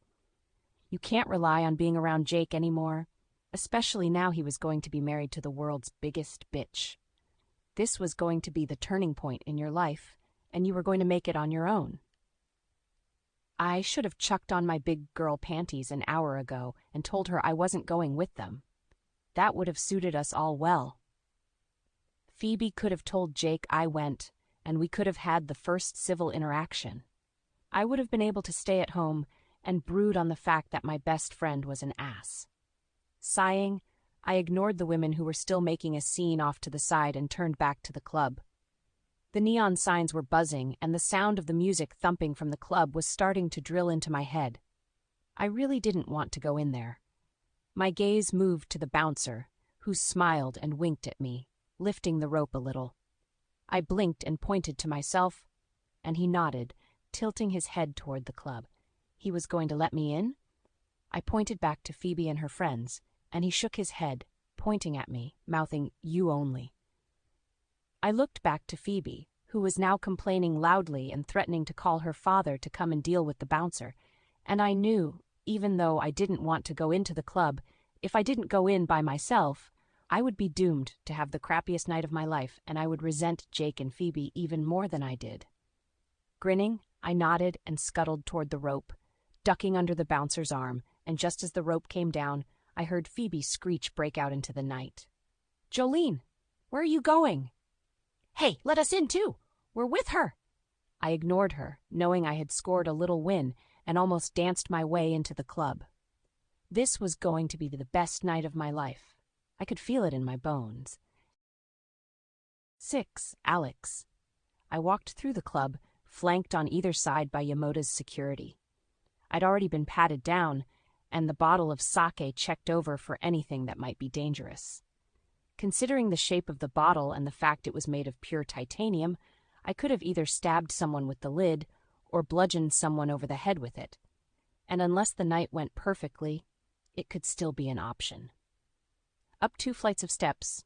[SPEAKER 1] You can't rely on being around Jake anymore, especially now he was going to be married to the world's biggest bitch. This was going to be the turning point in your life, and you were going to make it on your own. I should have chucked on my big girl panties an hour ago and told her I wasn't going with them. That would have suited us all well. Phoebe could have told Jake I went, and we could have had the first civil interaction. I would have been able to stay at home and brood on the fact that my best friend was an ass. Sighing, I ignored the women who were still making a scene off to the side and turned back to the club. The neon signs were buzzing, and the sound of the music thumping from the club was starting to drill into my head. I really didn't want to go in there. My gaze moved to the bouncer, who smiled and winked at me, lifting the rope a little. I blinked and pointed to myself, and he nodded, tilting his head toward the club. He was going to let me in? I pointed back to Phoebe and her friends, and he shook his head, pointing at me, mouthing, "You only." I looked back to Phoebe, who was now complaining loudly and threatening to call her father to come and deal with the bouncer, and I knew, even though I didn't want to go into the club, if I didn't go in by myself, I would be doomed to have the crappiest night of my life, and I would resent Jake and Phoebe even more than I did. Grinning, I nodded and scuttled toward the rope, ducking under the bouncer's arm, and just as the rope came down, I heard Phoebe's screech break out into the night. "Jolene, where are you going?" "Hey, let us in too! We're with her!" I ignored her, knowing I had scored a little win, and almost danced my way into the club. This was going to be the best night of my life. I could feel it in my bones. 6. Alex. I walked through the club, flanked on either side by Yamota's security. I'd already been patted down, and the bottle of sake checked over for anything that might be dangerous. Considering the shape of the bottle and the fact it was made of pure titanium, I could have either stabbed someone with the lid or bludgeoned someone over the head with it. And unless the night went perfectly, it could still be an option. Up 2 flights of steps,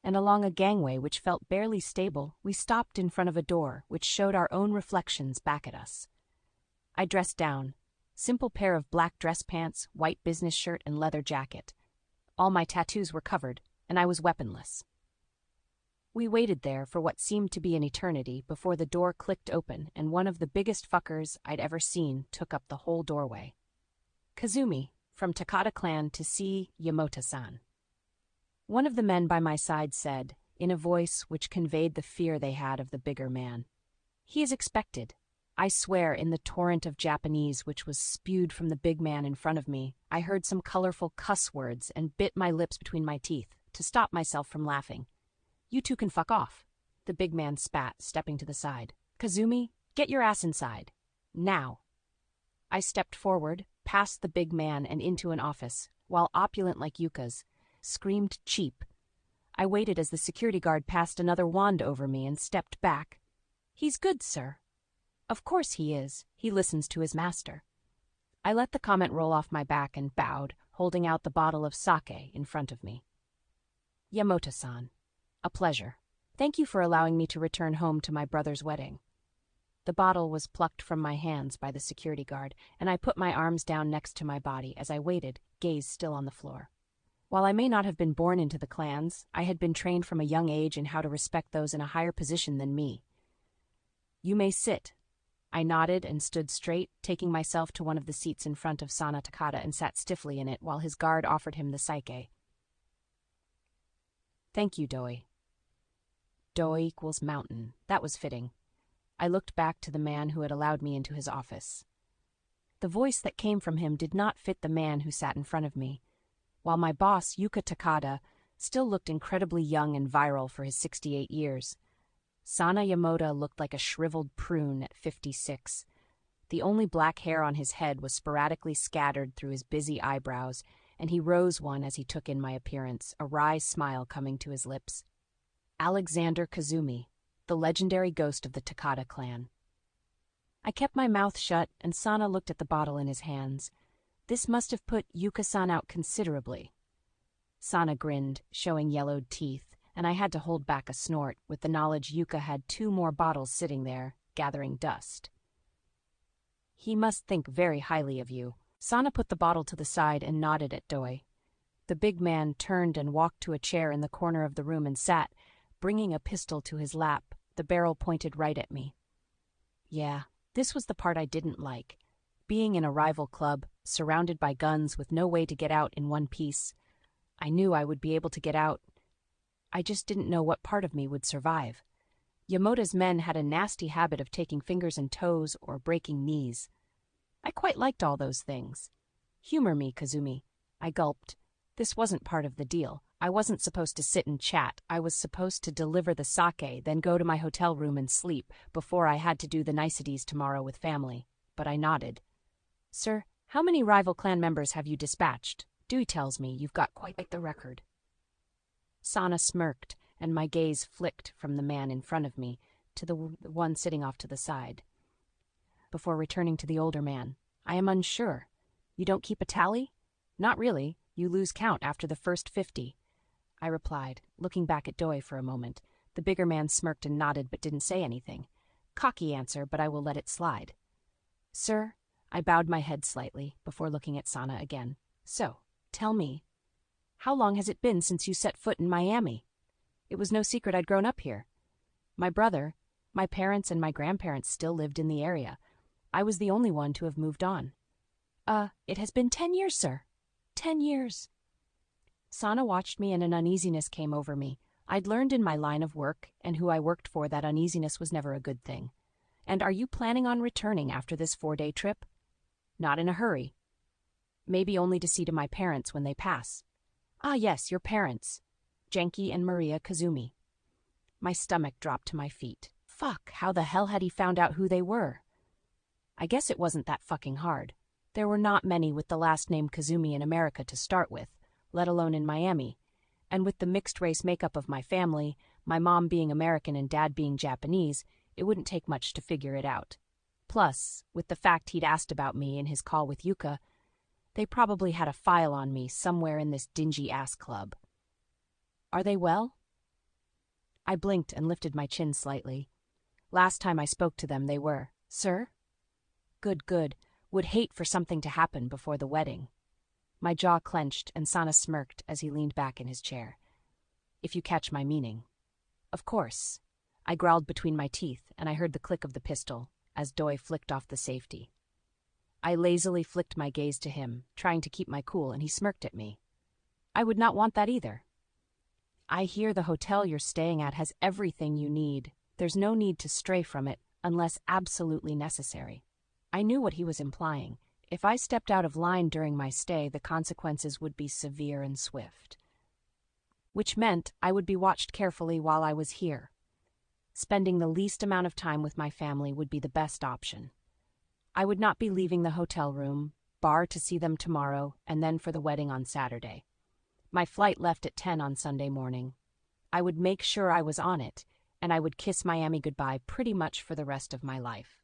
[SPEAKER 1] and along a gangway which felt barely stable, we stopped in front of a door which showed our own reflections back at us. I dressed down. Simple pair of black dress pants, white business shirt, and leather jacket. All my tattoos were covered, and I was weaponless. We waited there for what seemed to be an eternity before the door clicked open and one of the biggest fuckers I'd ever seen took up the whole doorway. Kazumi, from Takata clan to see Yamota-san. One of the men by my side said, in a voice which conveyed the fear they had of the bigger man, "He is expected." I swear, in the torrent of Japanese which was spewed from the big man in front of me, I heard some colorful cuss words and bit my lips between my teeth to stop myself from laughing. "You two can fuck off," the big man spat, stepping to the side. "Kazumi, get your ass inside. Now." I stepped forward, past the big man and into an office, while opulent like Yuka's, screamed cheap. I waited as the security guard passed another wand over me and stepped back. "He's good, sir." "Of course he is. He listens to his master." I let the comment roll off my back and bowed, holding out the bottle of sake in front of me. "Yamota-san, a pleasure. Thank you for allowing me to return home to my brother's wedding." The bottle was plucked from my hands by the security guard, and I put my arms down next to my body as I waited, gaze still on the floor. While I may not have been born into the clans, I had been trained from a young age in how to respect those in a higher position than me. "You may sit." I nodded and stood straight, taking myself to one of the seats in front of Sana Takata and sat stiffly in it while his guard offered him the sake. "Thank you, Doi." Doi equals mountain. That was fitting. I looked back to the man who had allowed me into his office. The voice that came from him did not fit the man who sat in front of me, while my boss, Yuka Takada, still looked incredibly young and virile for his 68 years. Sana Yamota looked like a shriveled prune at 56. The only black hair on his head was sporadically scattered through his busy eyebrows, and he rose one as he took in my appearance, a wry smile coming to his lips. Alexander Kazumi, the legendary ghost of the Takata clan. I kept my mouth shut, and Sana looked at the bottle in his hands. This must have put Yuka-san out considerably. Sana grinned, showing yellowed teeth, and I had to hold back a snort with the knowledge Yuka had 2 more bottles sitting there, gathering dust. "He must think very highly of you." Sana put the bottle to the side and nodded at Doi. The big man turned and walked to a chair in the corner of the room and sat, bringing a pistol to his lap, the barrel pointed right at me. Yeah, this was the part I didn't like. Being in a rival club, surrounded by guns with no way to get out in one piece. I knew I would be able to get out. I just didn't know what part of me would survive. Yamota's men had a nasty habit of taking fingers and toes or breaking knees. I quite liked all those things. "Humor me, Kazumi." I gulped. This wasn't part of the deal. I wasn't supposed to sit and chat. I was supposed to deliver the sake, then go to my hotel room and sleep before I had to do the niceties tomorrow with family. But I nodded. "Sir, how many rival clan members have you dispatched? Dewey tells me you've got quite the record." Sana smirked, and my gaze flicked from the man in front of me to the one sitting off to the side. Before returning to the older man, "I am unsure. You don't keep a tally?" "Not really. You lose count after the first 50. I replied, looking back at Doi for a moment. The bigger man smirked and nodded but didn't say anything. Cocky answer, but I will let it slide. "Sir," I bowed my head slightly before looking at Sana again. "So, tell me, how long has it been since you set foot in Miami?" It was no secret I'd grown up here. My brother, my parents, and my grandparents still lived in the area. I was the only one to have moved on. It has been 10 years, sir. 10 years. Sana watched me and an uneasiness came over me. I'd learned in my line of work and who I worked for that uneasiness was never a good thing. "And are you planning on returning after this 4-day trip?" Not in a hurry. Maybe only to see to my parents when they pass. Ah, yes, your parents. Genki and Maria Kazumi. My stomach dropped to my feet. Fuck, how the hell had he found out who they were? I guess it wasn't that fucking hard. There were not many with the last name Kazumi in America to start with, let alone in Miami. And with the mixed-race makeup of my family, my mom being American and dad being Japanese, it wouldn't take much to figure it out. Plus, with the fact he'd asked about me in his call with Yuka, they probably had a file on me somewhere in this dingy-ass club. Are they well? I blinked and lifted my chin slightly. Last time I spoke to them, they were. Sir? Good, good. Would hate for something to happen before the wedding. My jaw clenched and Sana smirked as he leaned back in his chair. If you catch my meaning. Of course. I growled between my teeth and I heard the click of the pistol as Doi flicked off the safety. I lazily flicked my gaze to him, trying to keep my cool, and he smirked at me. I would not want that either. I hear the hotel you're staying at has everything you need. There's no need to stray from it unless absolutely necessary. I knew what he was implying. If I stepped out of line during my stay, the consequences would be severe and swift. Which meant I would be watched carefully while I was here. Spending the least amount of time with my family would be the best option. I would not be leaving the hotel room, bar to see them tomorrow, and then for the wedding on Saturday. My flight left at 10 on Sunday morning. I would make sure I was on it, and I would kiss Miami goodbye pretty much for the rest of my life.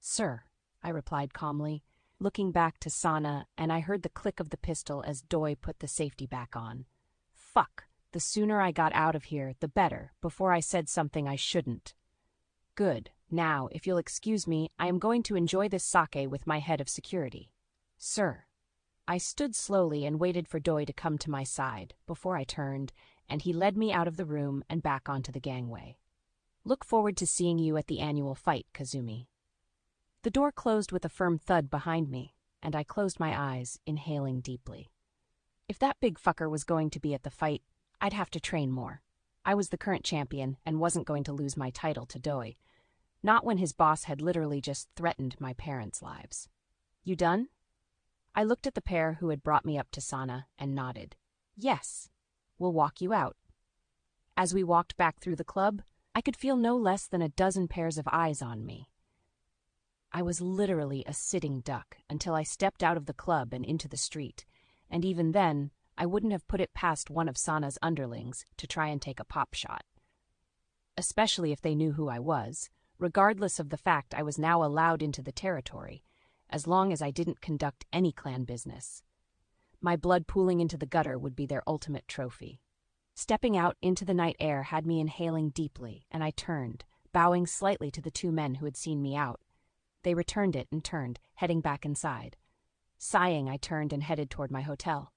[SPEAKER 1] Sir, I replied calmly, looking back to Sana, and I heard the click of the pistol as Doi put the safety back on. Fuck, the sooner I got out of here, the better, before I said something I shouldn't. Good. Now, if you'll excuse me, I am going to enjoy this sake with my head of security. Sir. I stood slowly and waited for Doi to come to my side before I turned, and he led me out of the room and back onto the gangway. Look forward to seeing you at the annual fight, Kazumi. The door closed with a firm thud behind me, and I closed my eyes, inhaling deeply. If that big fucker was going to be at the fight, I'd have to train more. I was the current champion and wasn't going to lose my title to Doi. Not when his boss had literally just threatened my parents' lives. You done? I looked at the pair who had brought me up to Sana and nodded. Yes, we'll walk you out. As we walked back through the club, I could feel no less than a dozen pairs of eyes on me. I was literally a sitting duck until I stepped out of the club and into the street, and even then, I wouldn't have put it past one of Sana's underlings to try and take a pop shot. Especially if they knew who I was, regardless of the fact I was now allowed into the territory, as long as I didn't conduct any clan business. My blood pooling into the gutter would be their ultimate trophy. Stepping out into the night air had me inhaling deeply, and I turned, bowing slightly to the two men who had seen me out. They returned it and turned, heading back inside. Sighing, I turned and headed toward my hotel.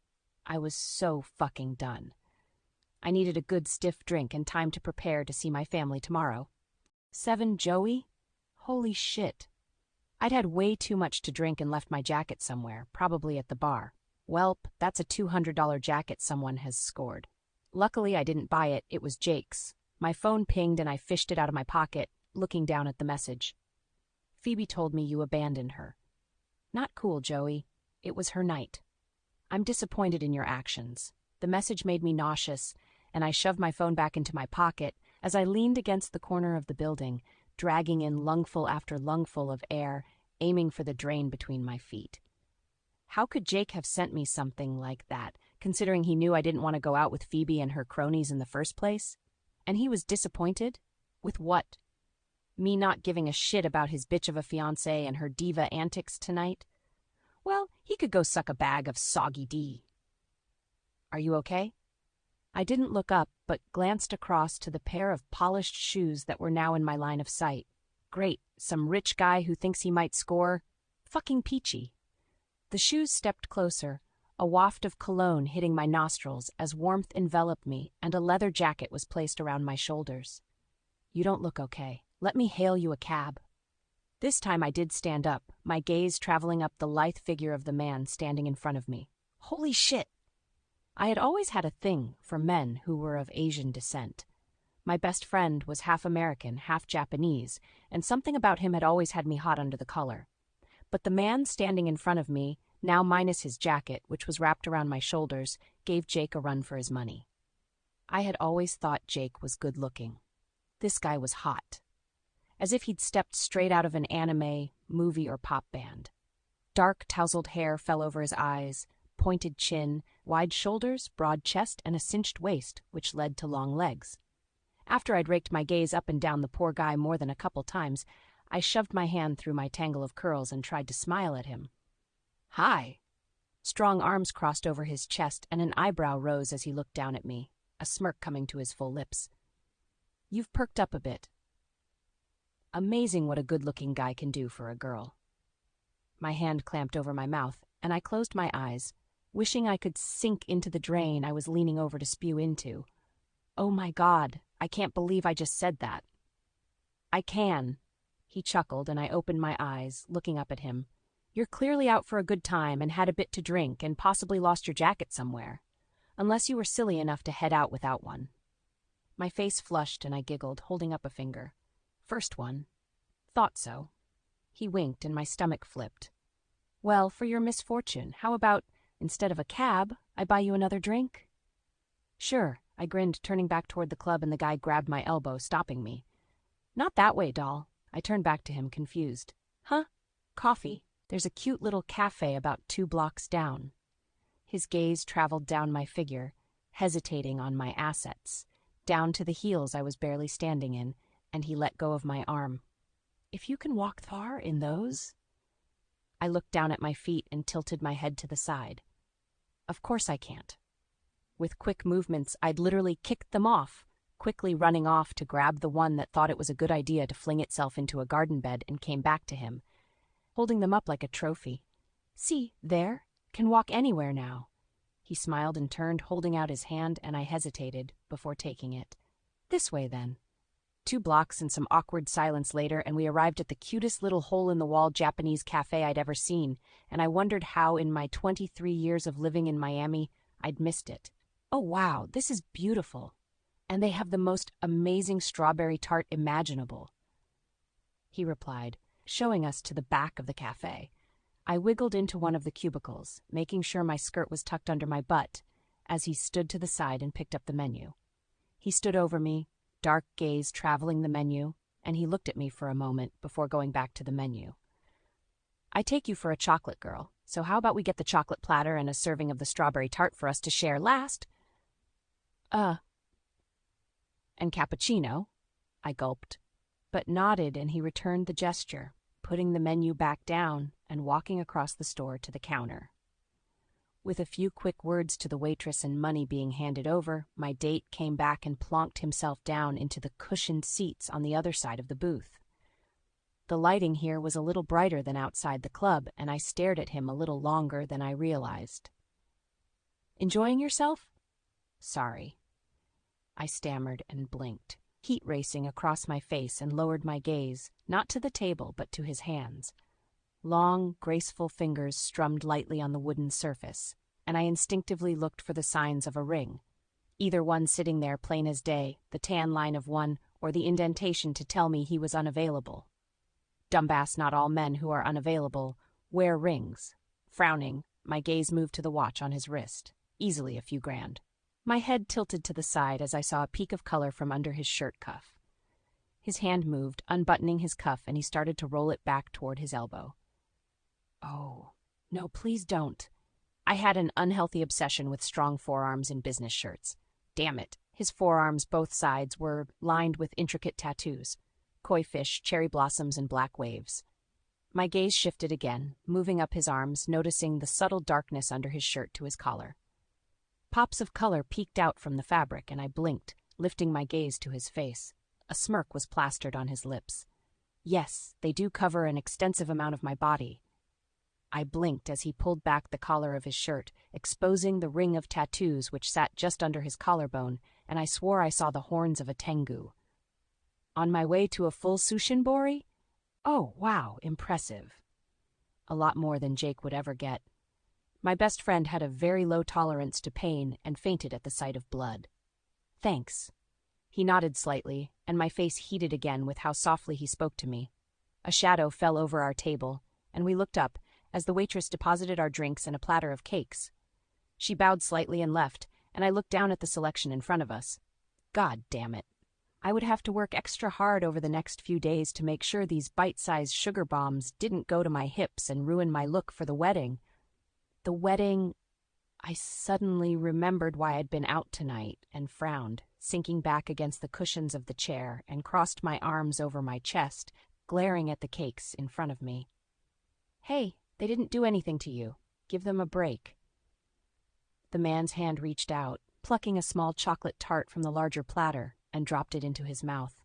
[SPEAKER 1] I was so fucking done. I needed a good stiff drink and time to prepare to see my family tomorrow. 7 Joey? Holy shit. I'd had way too much to drink and left my jacket somewhere, probably at the bar. Welp, that's a $200 jacket someone has scored. Luckily, I didn't buy it, it was Jake's. My phone pinged and I fished it out of my pocket, looking down at the message. Phoebe told me you abandoned her. Not cool, Joey. It was her night. I'm disappointed in your actions. The message made me nauseous, and I shoved my phone back into my pocket as I leaned against the corner of the building, dragging in lungful after lungful of air, aiming for the drain between my feet. How could Jake have sent me something like that, considering he knew I didn't want to go out with Phoebe and her cronies in the first place? And he was disappointed? With what? Me not giving a shit about his bitch of a fiancé and her diva antics tonight? Well, he could go suck a bag of soggy D. Are you okay? I didn't look up, but glanced across to the pair of polished shoes that were now in my line of sight. Great, some rich guy who thinks he might score. Fucking peachy. The shoes stepped closer, a waft of cologne hitting my nostrils as warmth enveloped me and a leather jacket was placed around my shoulders. You don't look okay. Let me hail you a cab. This time I did stand up, my gaze traveling up the lithe figure of the man standing in front of me. Holy shit! I had always had a thing for men who were of Asian descent. My best friend was half American, half Japanese, and something about him had always had me hot under the collar. but the man standing in front of me, now minus his jacket, which was wrapped around my shoulders, gave Jake a run for his money. I had always thought Jake was good-looking. This guy was hot, as if he'd stepped straight out of an anime, movie, or pop band. Dark, tousled hair fell over his eyes, pointed chin, wide shoulders, broad chest, and a cinched waist, which led to long legs. After I'd raked my gaze up and down the poor guy more than a couple times, I shoved my hand through my tangle of curls and tried to smile at him. "Hi." Strong arms crossed over his chest, and an eyebrow rose as he looked down at me, a smirk coming to his full lips. "You've perked up a bit." Amazing what a good-looking guy can do for a girl. My hand clamped over my mouth, and I closed my eyes, wishing I could sink into the drain I was leaning over to spew into. Oh my God, I can't believe I just said that. "I can." He chuckled, and I opened my eyes, looking up at him. "You're clearly out for a good time and had a bit to drink and possibly lost your jacket somewhere. Unless you were silly enough to head out without one." My face flushed and I giggled, holding up a finger. "First one. Thought so." He winked and my stomach flipped. "Well, for your misfortune, how about, instead of a cab, I buy you another drink?" "Sure," I grinned, turning back toward the club, and the guy grabbed my elbow, stopping me. "Not that way, doll." I turned back to him, confused. "Huh? Coffee. There's a cute little cafe about 2 blocks down." His gaze traveled down my figure, hesitating on my assets, down to the heels I was barely standing in, and he let go of my arm. "If you can walk far in those?" I looked down at my feet and tilted my head to the side. Of course I can't. With quick movements, I'd literally kicked them off, quickly running off to grab the one that thought it was a good idea to fling itself into a garden bed, and came back to him, holding them up like a trophy. "See, there, can walk anywhere now." He smiled and turned, holding out his hand, and I hesitated before taking it. "This way, then." 2 blocks and some awkward silence later, and we arrived at the cutest little hole-in-the-wall Japanese cafe I'd ever seen, and I wondered how, in my 23 years of living in Miami, I'd missed it. "Oh wow, this is beautiful. And they have the most amazing strawberry tart imaginable," he replied, showing us to the back of the cafe. I wiggled into one of the cubicles, making sure my skirt was tucked under my butt, as he stood to the side and picked up the menu. He stood over me, dark gaze traveling the menu, and he looked at me for a moment before going back to the menu. "I take you for a chocolate girl, so how about we get the chocolate platter and a serving of the strawberry tart for us to share last?" "And cappuccino?" I gulped, but nodded, and he returned the gesture, putting the menu back down and walking across the store to the counter. With a few quick words to the waitress and money being handed over, my date came back and plonked himself down into the cushioned seats on the other side of the booth. The lighting here was a little brighter than outside the club, and I stared at him a little longer than I realized. "Enjoying yourself?" "Sorry." I stammered and blinked, heat racing across my face, and lowered my gaze, not to the table but to his hands. Long, graceful fingers strummed lightly on the wooden surface, and I instinctively looked for the signs of a ring. Either one sitting there plain as day, the tan line of one, or the indentation to tell me he was unavailable. Dumbass, not all men who are unavailable wear rings. Frowning, my gaze moved to the watch on his wrist, easily a few grand. My head tilted to the side as I saw a peak of color from under his shirt cuff. His hand moved, unbuttoning his cuff, and he started to roll it back toward his elbow. "Oh, no, please don't." I had an unhealthy obsession with strong forearms in business shirts. Damn it, his forearms, both sides, were lined with intricate tattoos. Koi fish, cherry blossoms, and black waves. My gaze shifted again, moving up his arms, noticing the subtle darkness under his shirt to his collar. Pops of color peeked out from the fabric, and I blinked, lifting my gaze to his face. A smirk was plastered on his lips. Yes, they do cover an extensive amount of my body. I blinked as he pulled back the collar of his shirt, exposing the ring of tattoos which sat just under his collarbone, and I swore I saw the horns of a tengu. On my way to a full sushinbori? Oh, wow, impressive. A lot more than Jake would ever get. My best friend had a very low tolerance to pain and fainted at the sight of blood. "Thanks." He nodded slightly, and my face heated again with how softly he spoke to me. A shadow fell over our table, and we looked up as the waitress deposited our drinks and a platter of cakes. She bowed slightly and left, and I looked down at the selection in front of us. God damn it. I would have to work extra hard over the next few days to make sure these bite-sized sugar bombs didn't go to my hips and ruin my look for the wedding. The wedding... I suddenly remembered why I'd been out tonight and frowned, sinking back against the cushions of the chair, and crossed my arms over my chest, glaring at the cakes in front of me. Hey, they didn't do anything to you. Give them a break. The man's hand reached out, plucking a small chocolate tart from the larger platter, and dropped it into his mouth.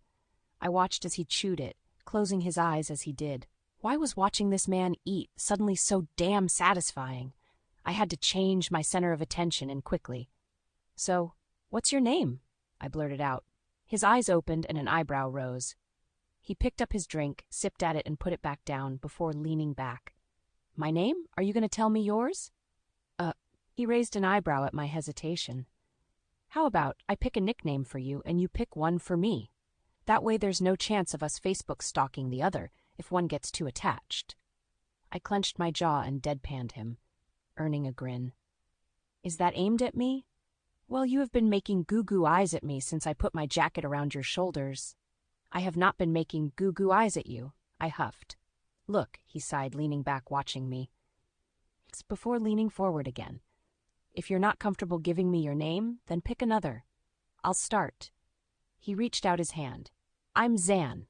[SPEAKER 1] I watched as he chewed it, closing his eyes as he did. Why was watching this man eat suddenly so damn satisfying? I had to change my center of attention, and quickly. So, what's your name? I blurted out. His eyes opened and an eyebrow rose. He picked up his drink, sipped at it, and put it back down before leaning back. My name? Are you going to tell me yours? He raised an eyebrow at my hesitation. How about I pick a nickname for you and you pick one for me? That way there's no chance of us Facebook stalking the other if one gets too attached. I clenched my jaw and deadpanned him, earning a grin. Is that aimed at me? Well, you have been making goo-goo eyes at me since I put my jacket around your shoulders. I have not been making goo-goo eyes at you, I huffed. Look, he sighed, leaning back, watching me. Before leaning forward again. If you're not comfortable giving me your name, then pick another. I'll start. He reached out his hand. I'm Zan.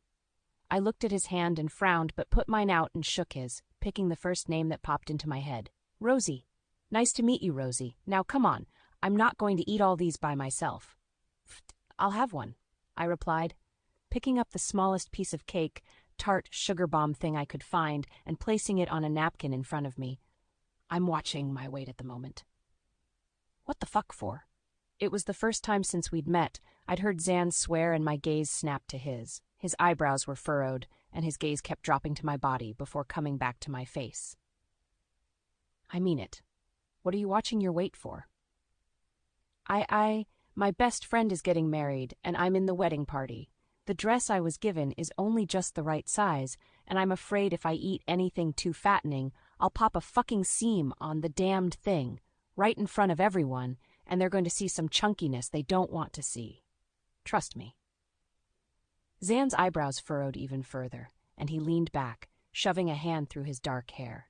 [SPEAKER 1] I looked at his hand and frowned, but put mine out and shook his, picking the first name that popped into my head. Rosie. Nice to meet you, Rosie. Now come on. I'm not going to eat all these by myself. I'll have one, I replied, picking up the smallest piece of cake, tart sugar bomb thing I could find, and placing it on a napkin in front of me. I'm watching my weight at the moment. What the fuck for? It was the first time since we'd met I'd heard Zan swear, and my gaze snapped to his. His eyebrows were furrowed, and his gaze kept dropping to my body before coming back to my face. I mean it. What are you watching your weight for? My best friend is getting married, and I'm in the wedding party. The dress I was given is only just the right size, and I'm afraid if I eat anything too fattening, I'll pop a fucking seam on the damned thing, right in front of everyone, and they're going to see some chunkiness they don't want to see. Trust me. Zan's eyebrows furrowed even further, and he leaned back, shoving a hand through his dark hair.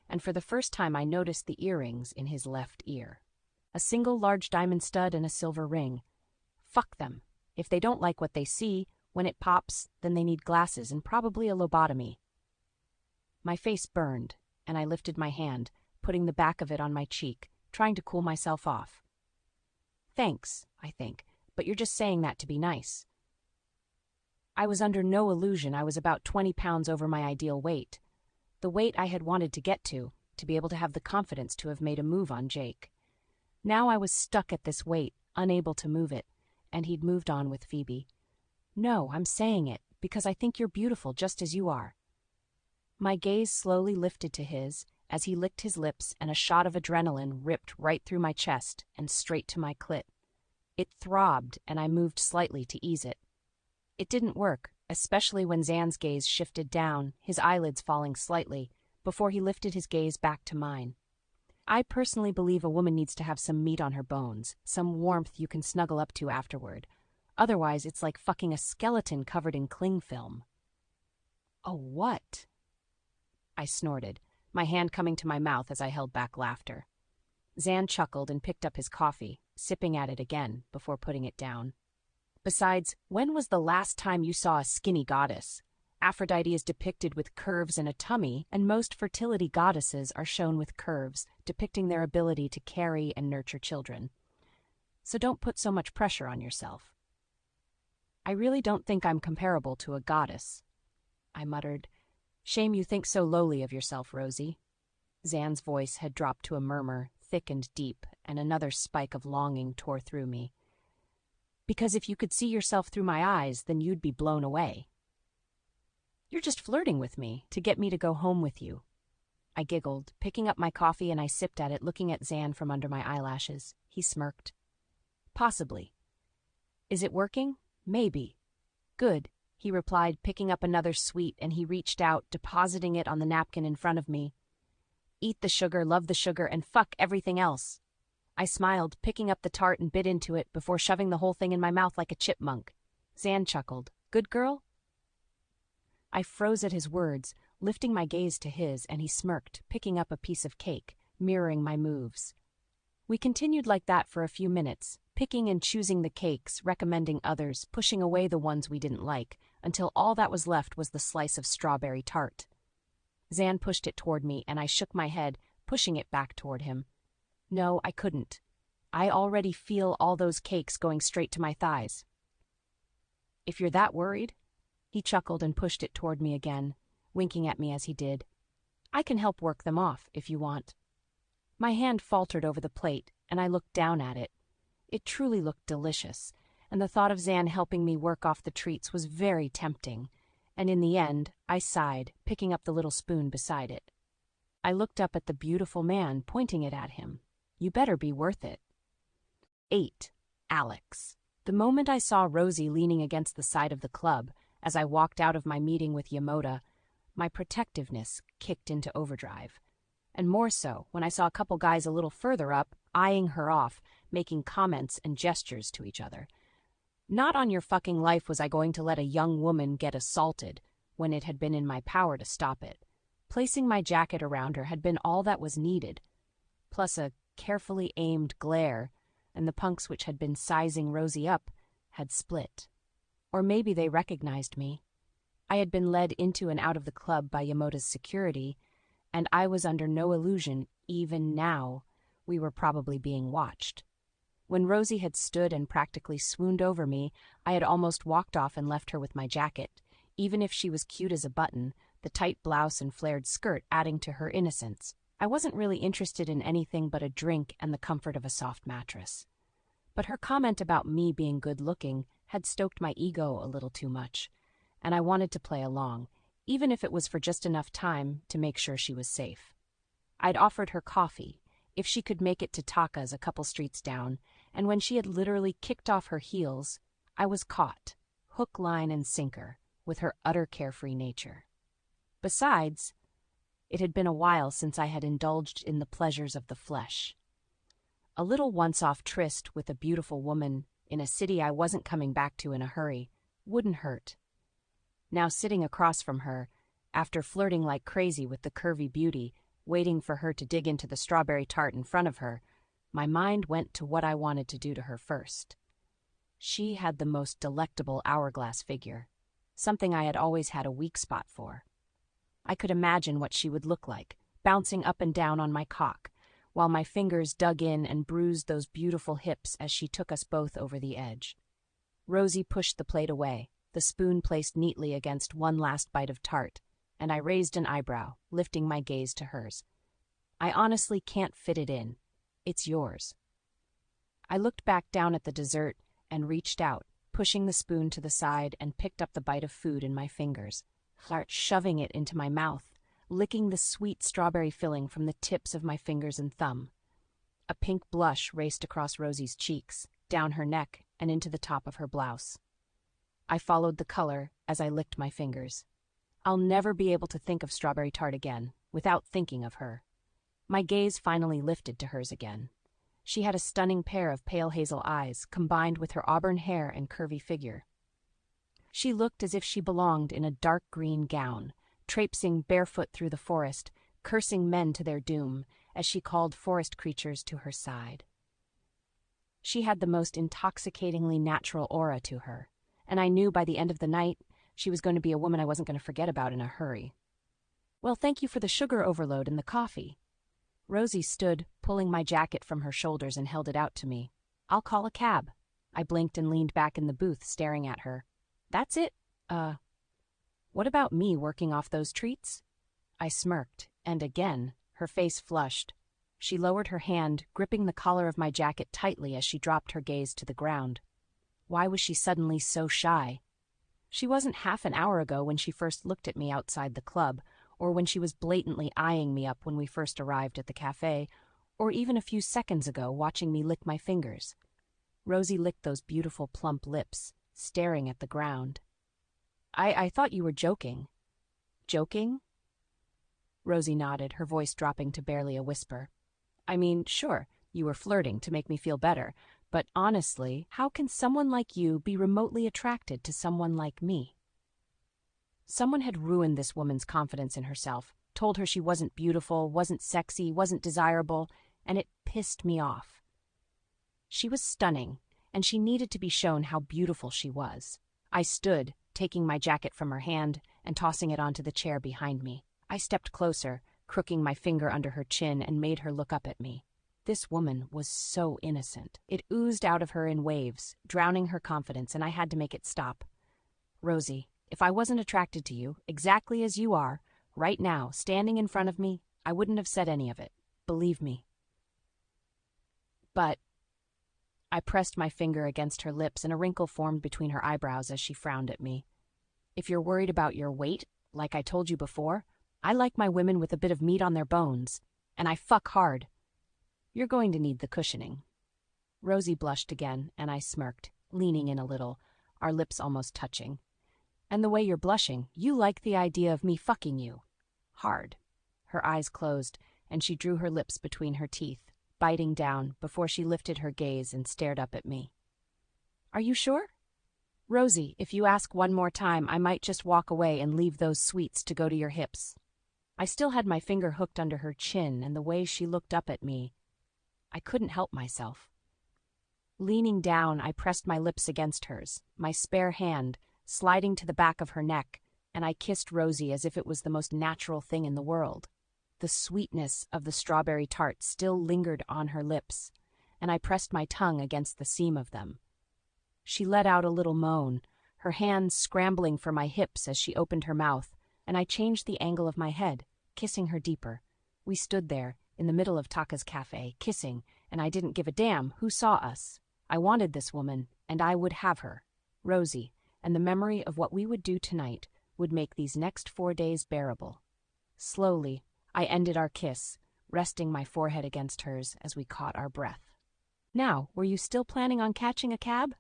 [SPEAKER 1] And for the first time I noticed the earrings in his left ear. A single large diamond stud and a silver ring. Fuck them. If they don't like what they see, when it pops, then they need glasses and probably a lobotomy. My face burned, and I lifted my hand, putting the back of it on my cheek, trying to cool myself off. Thanks, I think, but you're just saying that to be nice. I was under no illusion I was about 20 pounds over my ideal weight. The weight I had wanted to get to be able to have the confidence to have made a move on Jake. Now I was stuck at this weight, unable to move it, and he'd moved on with Phoebe. No, I'm saying it, because I think you're beautiful just as you are. My gaze slowly lifted to his, as he licked his lips, and a shot of adrenaline ripped right through my chest and straight to my clit. It throbbed, and I moved slightly to ease it. It didn't work, especially when Zan's gaze shifted down, his eyelids falling slightly, before he lifted his gaze back to mine. I personally believe a woman needs to have some meat on her bones, some warmth you can snuggle up to afterward. Otherwise, it's like fucking a skeleton covered in cling film. Oh, what? I snorted, my hand coming to my mouth as I held back laughter. Zan chuckled and picked up his coffee, sipping at it again before putting it down. Besides, when was the last time you saw a skinny goddess? Aphrodite is depicted with curves and a tummy, and most fertility goddesses are shown with curves, depicting their ability to carry and nurture children. So don't put so much pressure on yourself. I really don't think I'm comparable to a goddess, I muttered. Shame you think so lowly of yourself, Rosie. Zan's voice had dropped to a murmur, thick and deep, and another spike of longing tore through me. Because if you could see yourself through my eyes, then you'd be blown away. You're just flirting with me to get me to go home with you. I giggled, picking up my coffee, and I sipped at it, looking at Zan from under my eyelashes. He smirked. Possibly. Is it working? Maybe. Good. he replied, picking up another sweet, and he reached out, depositing it on the napkin in front of me. Eat the sugar, love the sugar, and fuck everything else. I smiled, picking up the tart and bit into it before shoving the whole thing in my mouth like a chipmunk. Zan chuckled. Good girl? I froze at his words, lifting my gaze to his, and he smirked, picking up a piece of cake, mirroring my moves. We continued like that for a few minutes, picking and choosing the cakes, recommending others, pushing away the ones we didn't like, until all that was left was the slice of strawberry tart. Zan pushed it toward me, and I shook my head, pushing it back toward him. No, I couldn't. I already feel all those cakes going straight to my thighs. If you're that worried, he chuckled and pushed it toward me again, winking at me as he did. I can help work them off, if you want. My hand faltered over the plate, and I looked down at it. It truly looked delicious, and the thought of Zan helping me work off the treats was very tempting, and in the end, I sighed, picking up the little spoon beside it. I looked up at the beautiful man, pointing it at him. You better be worth it. 8. Alex. The moment I saw Rosie leaning against the side of the club, as I walked out of my meeting with Yamoda, my protectiveness kicked into overdrive. And more so when I saw a couple guys a little further up, eyeing her off, making comments and gestures to each other. Not on your fucking life was I going to let a young woman get assaulted when it had been in my power to stop it. Placing my jacket around her had been all that was needed, plus a carefully aimed glare, and the punks which had been sizing Rosie up had split. Or maybe they recognized me. I had been led into and out of the club by Yamota's security, and I was under no illusion, even now, we were probably being watched. When Rosie had stood and practically swooned over me, I had almost walked off and left her with my jacket, even if she was cute as a button, the tight blouse and flared skirt adding to her innocence. I wasn't really interested in anything but a drink and the comfort of a soft mattress. But her comment about me being good-looking had stoked my ego a little too much, and I wanted to play along, even if it was for just enough time to make sure she was safe. I'd offered her coffee, if she could make it to Taka's a couple streets down, and when she had literally kicked off her heels, I was caught, hook, line, and sinker, with her utter carefree nature. Besides, it had been a while since I had indulged in the pleasures of the flesh. A little once-off tryst with a beautiful woman in a city I wasn't coming back to in a hurry wouldn't hurt. Now sitting across from her, after flirting like crazy with the curvy beauty, waiting for her to dig into the strawberry tart in front of her, my mind went to what I wanted to do to her first. She had the most delectable hourglass figure, something I had always had a weak spot for. I could imagine what she would look like, bouncing up and down on my cock, while my fingers dug in and bruised those beautiful hips as she took us both over the edge. Rosie pushed the plate away, the spoon placed neatly against one last bite of tart, and I raised an eyebrow, lifting my gaze to hers. I honestly can't fit it in. It's yours. I looked back down at the dessert and reached out, pushing the spoon to the side and picked up the bite of food in my fingers, shoving it into my mouth, licking the sweet strawberry filling from the tips of my fingers and thumb. A pink blush raced across Rosie's cheeks, down her neck, and into the top of her blouse. I followed the color as I licked my fingers. I'll never be able to think of strawberry tart again without thinking of her. My gaze finally lifted to hers again. She had a stunning pair of pale hazel eyes, combined with her auburn hair and curvy figure. She looked as if she belonged in a dark green gown, traipsing barefoot through the forest, cursing men to their doom, as she called forest creatures to her side. She had the most intoxicatingly natural aura to her, and I knew by the end of the night she was going to be a woman I wasn't going to forget about in a hurry. Well, thank you for the sugar overload and the coffee. Rosie stood, pulling my jacket from her shoulders, and held it out to me. I'll call a cab. I blinked and leaned back in the booth, staring at her. That's it? What about me working off those treats? I smirked, and again, her face flushed. She lowered her hand, gripping the collar of my jacket tightly as she dropped her gaze to the ground. Why was she suddenly so shy? She wasn't half an hour ago when she first looked at me outside the club, or when she was blatantly eyeing me up when we first arrived at the cafe, or even a few seconds ago watching me lick my fingers. Rosie licked those beautiful plump lips, staring at the ground. I thought you were joking. Joking? Rosie nodded, her voice dropping to barely a whisper. I mean, sure, you were flirting to make me feel better, but honestly, how can someone like you be remotely attracted to someone like me? Someone had ruined this woman's confidence in herself, told her she wasn't beautiful, wasn't sexy, wasn't desirable, and it pissed me off. She was stunning, and she needed to be shown how beautiful she was. I stood, taking my jacket from her hand and tossing it onto the chair behind me. I stepped closer, crooking my finger under her chin, and made her look up at me. This woman was so innocent. It oozed out of her in waves, drowning her confidence, and I had to make it stop. Rosie, if I wasn't attracted to you, exactly as you are, right now, standing in front of me, I wouldn't have said any of it. Believe me. But I pressed my finger against her lips, and a wrinkle formed between her eyebrows as she frowned at me. If you're worried about your weight, like I told you before, I like my women with a bit of meat on their bones, and I fuck hard. You're going to need the cushioning. Rosie blushed again, and I smirked, leaning in a little, our lips almost touching. And the way you're blushing, you like the idea of me fucking you. Hard. Her eyes closed, and she drew her lips between her teeth, biting down before she lifted her gaze and stared up at me. Are you sure? Rosie, if you ask one more time, I might just walk away and leave those sweets to go to your hips. I still had my finger hooked under her chin, and the way she looked up at me, I couldn't help myself. Leaning down, I pressed my lips against hers, my spare hand sliding to the back of her neck, and I kissed Rosie as if it was the most natural thing in the world. The sweetness of the strawberry tart still lingered on her lips, and I pressed my tongue against the seam of them. She let out a little moan, her hands scrambling for my hips as she opened her mouth, and I changed the angle of my head, kissing her deeper. We stood there, in the middle of Taka's cafe, kissing, and I didn't give a damn who saw us. I wanted this woman, and I would have her. Rosie, and the memory of what we would do tonight would make these next 4 days bearable. Slowly, I ended our kiss, resting my forehead against hers as we caught our breath. Now, were you still planning on catching a cab?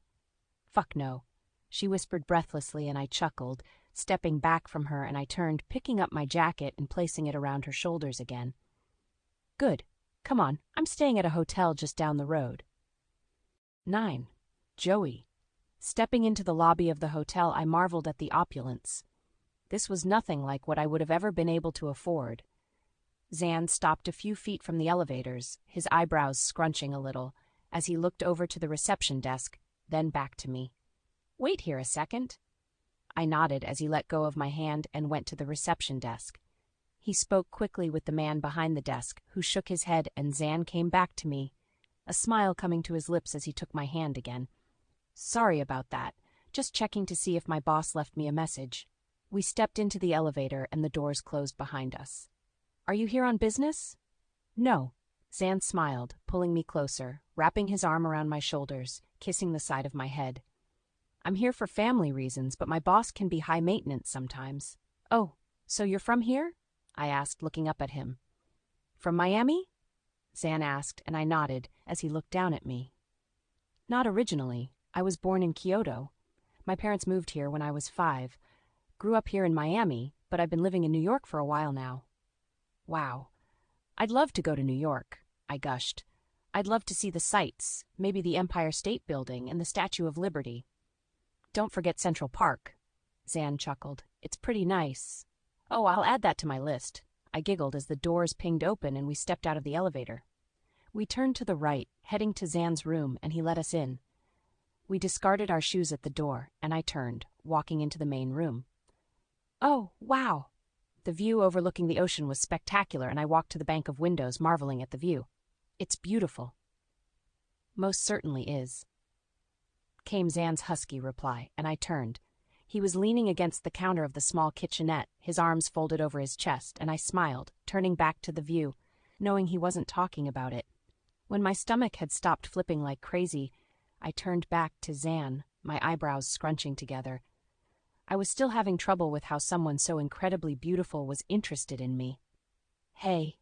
[SPEAKER 1] Fuck no, she whispered breathlessly, and I chuckled, stepping back from her, and I turned, picking up my jacket and placing it around her shoulders again. Good. Come on, I'm staying at a hotel just down the road. 9. Joey. Stepping into the lobby of the hotel, I marveled at the opulence. This was nothing like what I would have ever been able to afford. Zan stopped a few feet from the elevators, his eyebrows scrunching a little, as he looked over to the reception desk, then back to me. Wait here a second. I nodded as he let go of my hand and went to the reception desk. He spoke quickly with the man behind the desk, who shook his head, and Zan came back to me, a smile coming to his lips as he took my hand again. Sorry about that. Just checking to see if my boss left me a message. We stepped into the elevator and the doors closed behind us. Are you here on business? No. Zan smiled, pulling me closer, wrapping his arm around my shoulders, kissing the side of my head. I'm here for family reasons, but my boss can be high maintenance sometimes. Oh, so you're from here? I asked, looking up at him. From Miami? Zan asked, and I nodded as he looked down at me. Not originally. I was born in Kyoto. My parents moved here when I was 5. Grew up here in Miami, but I've been living in New York for a while now. Wow. I'd love to go to New York, I gushed. I'd love to see the sights, maybe the Empire State Building and the Statue of Liberty. Don't forget Central Park. Zan chuckled. It's pretty nice. Oh, I'll add that to my list. I giggled as the doors pinged open and we stepped out of the elevator. We turned to the right, heading to Zan's room, and he let us in. We discarded our shoes at the door, and I turned, walking into the main room. Oh, wow! The view overlooking the ocean was spectacular, and I walked to the bank of windows, marveling at the view. It's beautiful. Most certainly is, came Zan's husky reply, and I turned. He was leaning against the counter of the small kitchenette, his arms folded over his chest, and I smiled, turning back to the view, knowing he wasn't talking about it. When my stomach had stopped flipping like crazy, I turned back to Zan, my eyebrows scrunching together. I was still having trouble with how someone so incredibly beautiful was interested in me. Hey.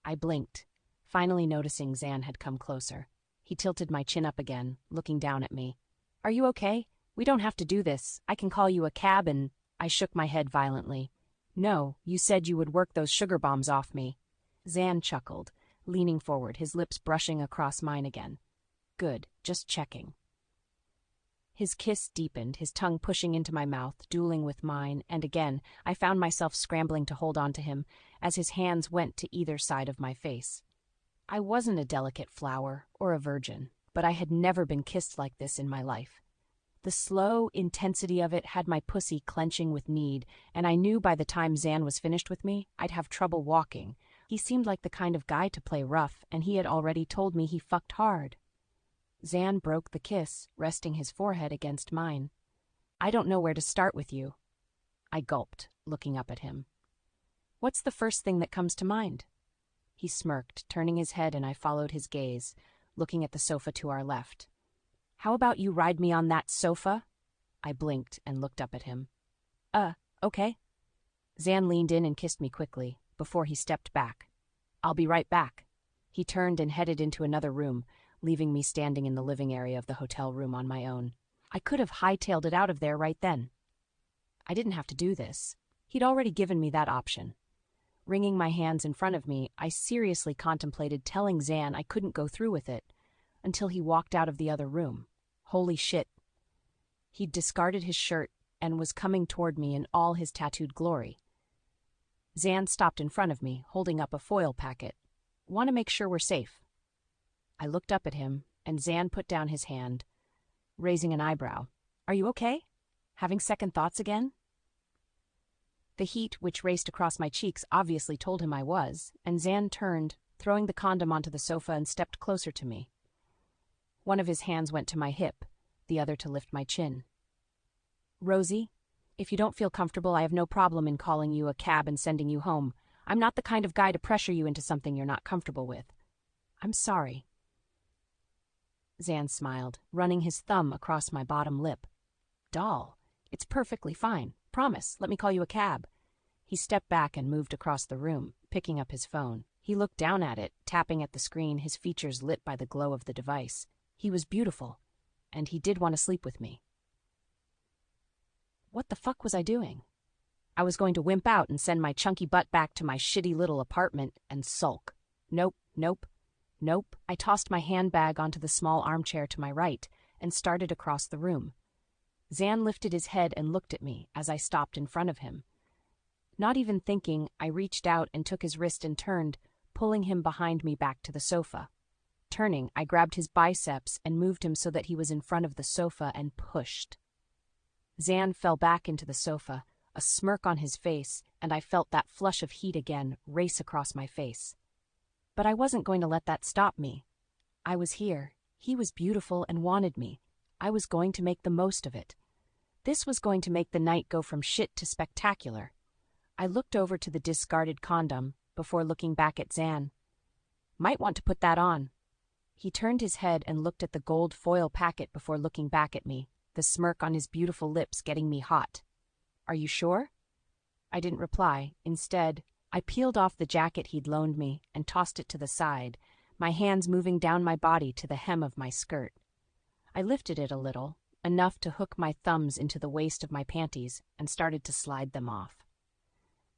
[SPEAKER 1] I blinked, finally noticing Zan had come closer. He tilted my chin up again, looking down at me. Are you okay? We don't have to do this. I can call you a cab and... I shook my head violently. No, you said you would work those sugar bombs off me. Zan chuckled, leaning forward, his lips brushing across mine again. Good, just checking. His kiss deepened, his tongue pushing into my mouth, dueling with mine, and again I found myself scrambling to hold on to him as his hands went to either side of my face. I wasn't a delicate flower or a virgin, but I had never been kissed like this in my life. The slow intensity of it had my pussy clenching with need, and I knew by the time Zan was finished with me, I'd have trouble walking. He seemed like the kind of guy to play rough, and he had already told me he fucked hard. Zan broke the kiss, resting his forehead against mine. I don't know where to start with you. I gulped, looking up at him. What's the first thing that comes to mind? He smirked, turning his head, and I followed his gaze, looking at the sofa to our left. How about you ride me on that sofa? I blinked and looked up at him. Okay. Zan leaned in and kissed me quickly, before he stepped back. I'll be right back. He turned and headed into another room, leaving me standing in the living area of the hotel room on my own. I could have hightailed it out of there right then. I didn't have to do this. He'd already given me that option. Wringing my hands in front of me, I seriously contemplated telling Zan I couldn't go through with it, until he walked out of the other room. Holy shit. He'd discarded his shirt and was coming toward me in all his tattooed glory. Zan stopped in front of me, holding up a foil packet. Want to make sure we're safe. I looked up at him, and Zan put down his hand, raising an eyebrow. Are you okay? Having second thoughts again? The heat which raced across my cheeks obviously told him I was, and Zan turned, throwing the condom onto the sofa, and stepped closer to me. One of his hands went to my hip, the other to lift my chin. Rosie, if you don't feel comfortable, I have no problem in calling you a cab and sending you home. I'm not the kind of guy to pressure you into something you're not comfortable with. I'm sorry. Zan smiled, running his thumb across my bottom lip. Doll, it's perfectly fine. Promise, let me call you a cab. He stepped back and moved across the room, picking up his phone. He looked down at it, tapping at the screen, his features lit by the glow of the device. He was beautiful, and he did want to sleep with me. What the fuck was I doing? I was going to wimp out and send my chunky butt back to my shitty little apartment and sulk. Nope. I tossed my handbag onto the small armchair to my right and started across the room. Zan lifted his head and looked at me as I stopped in front of him. Not even thinking, I reached out and took his wrist and turned, pulling him behind me back to the sofa. Turning, I grabbed his biceps and moved him so that he was in front of the sofa and pushed. Zan fell back into the sofa, a smirk on his face, and I felt that flush of heat again race across my face. But I wasn't going to let that stop me. I was here. He was beautiful and wanted me. I was going to make the most of it. This was going to make the night go from shit to spectacular. I looked over to the discarded condom before looking back at Zan. Might want to put that on. He turned his head and looked at the gold foil packet before looking back at me, the smirk on his beautiful lips getting me hot. Are you sure? I didn't reply. Instead, I peeled off the jacket he'd loaned me and tossed it to the side, my hands moving down my body to the hem of my skirt. I lifted it a little, enough to hook my thumbs into the waist of my panties, and started to slide them off.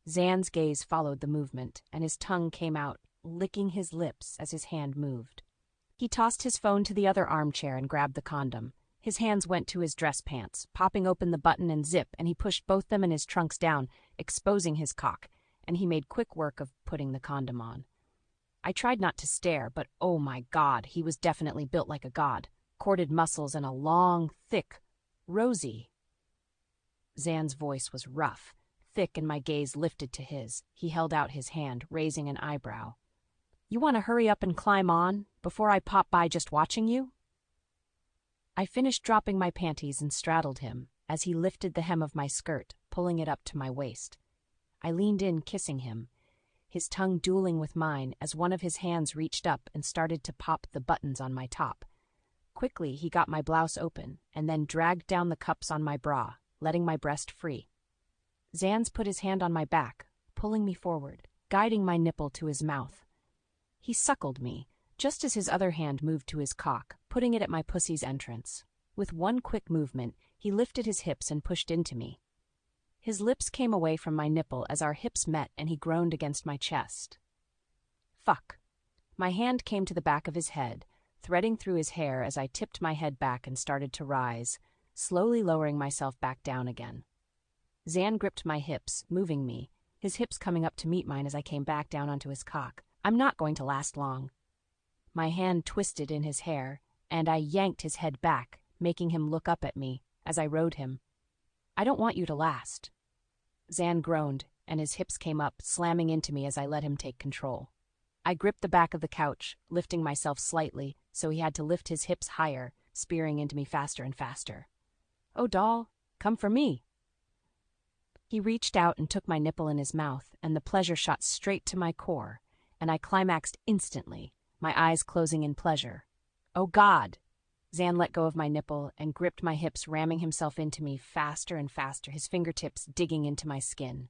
[SPEAKER 1] Zan's gaze followed the movement, and his tongue came out, licking his lips as his hand moved. He tossed his phone to the other armchair and grabbed the condom. His hands went to his dress pants, popping open the button and zip, and he pushed both them and his trunks down, exposing his cock, and he made quick work of putting the condom on. I tried not to stare, but oh my God, he was definitely built like a god. Corded muscles and a long, thick Rosie. Zan's voice was rough, thick, and my gaze lifted to his. He held out his hand, raising an eyebrow. You want to hurry up and climb on, before I pop by just watching you? I finished dropping my panties and straddled him, as he lifted the hem of my skirt, pulling it up to my waist. I leaned in, kissing him, his tongue dueling with mine as one of his hands reached up and started to pop the buttons on my top. Quickly, he got my blouse open, and then dragged down the cups on my bra, letting my breast free. Zans put his hand on my back, pulling me forward, guiding my nipple to his mouth. He suckled me, just as his other hand moved to his cock, putting it at my pussy's entrance. With one quick movement, He lifted his hips and pushed into me. His lips came away from my nipple as our hips met and he groaned against my chest. Fuck. My hand came to the back of his head, threading through his hair as I tipped my head back and started to rise, slowly lowering myself back down again. Zan gripped my hips, moving me, his hips coming up to meet mine as I came back down onto his cock. I'm not going to last long. My hand twisted in his hair, and I yanked his head back, making him look up at me as I rode him. I don't want you to last. Zan groaned, and his hips came up, slamming into me as I let him take control. I gripped the back of the couch, lifting myself slightly, so he had to lift his hips higher, spearing into me faster and faster. Oh, doll, come for me. He reached out and took my nipple in his mouth, and the pleasure shot straight to my core, and I climaxed instantly, my eyes closing in pleasure. Oh, God! Zan let go of my nipple and gripped my hips, ramming himself into me faster and faster, his fingertips digging into my skin.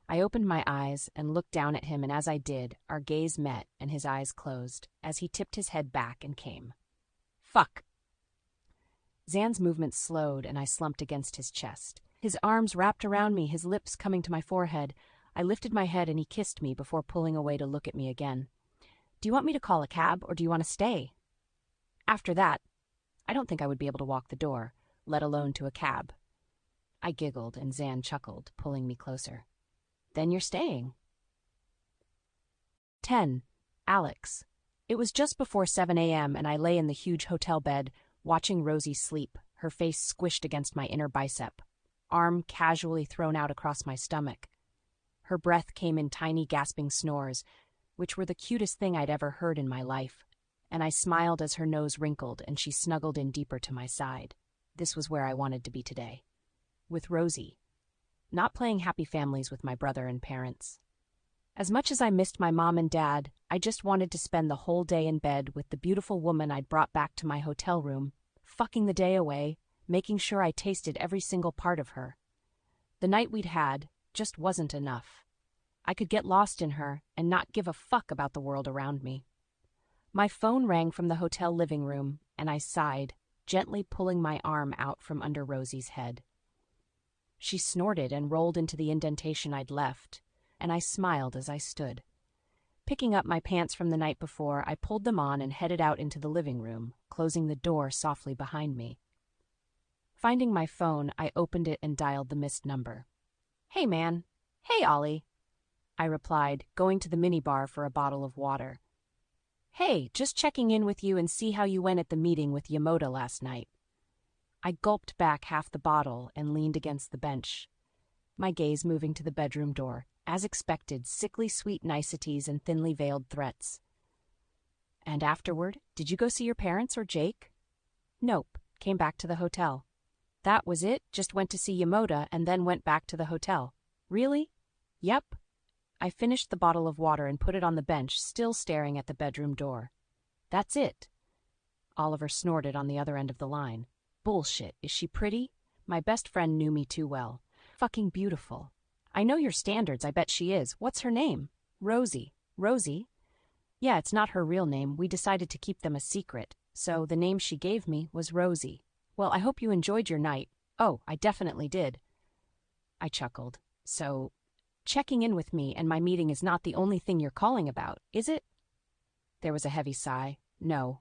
[SPEAKER 1] I opened my eyes and looked down at him, and as I did, our gaze met and his eyes closed as he tipped his head back and came. Fuck! Zan's movements slowed and I slumped against his chest. His arms wrapped around me, his lips coming to my forehead. I lifted my head and he kissed me before pulling away to look at me again. Do you want me to call a cab or do you want to stay? After that, I don't think I would be able to walk the door, let alone to a cab. I giggled and Zan chuckled, pulling me closer. Then you're staying. 10. Alex. It was just before 7 a.m. and I lay in the huge hotel bed, watching Rosie sleep, her face squished against my inner bicep, arm casually thrown out across my stomach. Her breath came in tiny gasping snores, which were the cutest thing I'd ever heard in my life, and I smiled as her nose wrinkled and she snuggled in deeper to my side. This was where I wanted to be today. With Rosie. Not playing happy families with my brother and parents. As much as I missed my mom and dad, I just wanted to spend the whole day in bed with the beautiful woman I'd brought back to my hotel room, fucking the day away, making sure I tasted every single part of her. The night we'd had just wasn't enough. I could get lost in her and not give a fuck about the world around me. My phone rang from the hotel living room, and I sighed, gently pulling my arm out from under Rosie's head. She snorted and rolled into the indentation I'd left, and I smiled as I stood. Picking up my pants from the night before, I pulled them on and headed out into the living room, closing the door softly behind me. Finding my phone, I opened it and dialed the missed number. Hey, man. Hey, Ollie. I replied, going to the minibar for a bottle of water. Hey, just checking in with you and see how you went at the meeting with Yamoda last night. I gulped back half the bottle and leaned against the bench, my gaze moving to the bedroom door, as expected, sickly sweet niceties and thinly veiled threats. And afterward, did you go see your parents or Jake? Nope, came back to the hotel. That was it, just went to see Yamoda and then went back to the hotel. Really? Yep. I finished the bottle of water and put it on the bench, still staring at the bedroom door. That's it. Oliver snorted on the other end of the line. Bullshit. Is she pretty? My best friend knew me too well. Fucking beautiful. I know your standards, I bet she is. What's her name? Rosie. Rosie? Yeah, it's not her real name. We decided to keep them a secret, so the name she gave me was Rosie. Well, I hope you enjoyed your night. Oh, I definitely did. I chuckled. So, checking in with me and my meeting is not the only thing you're calling about, is it? There was a heavy sigh. No.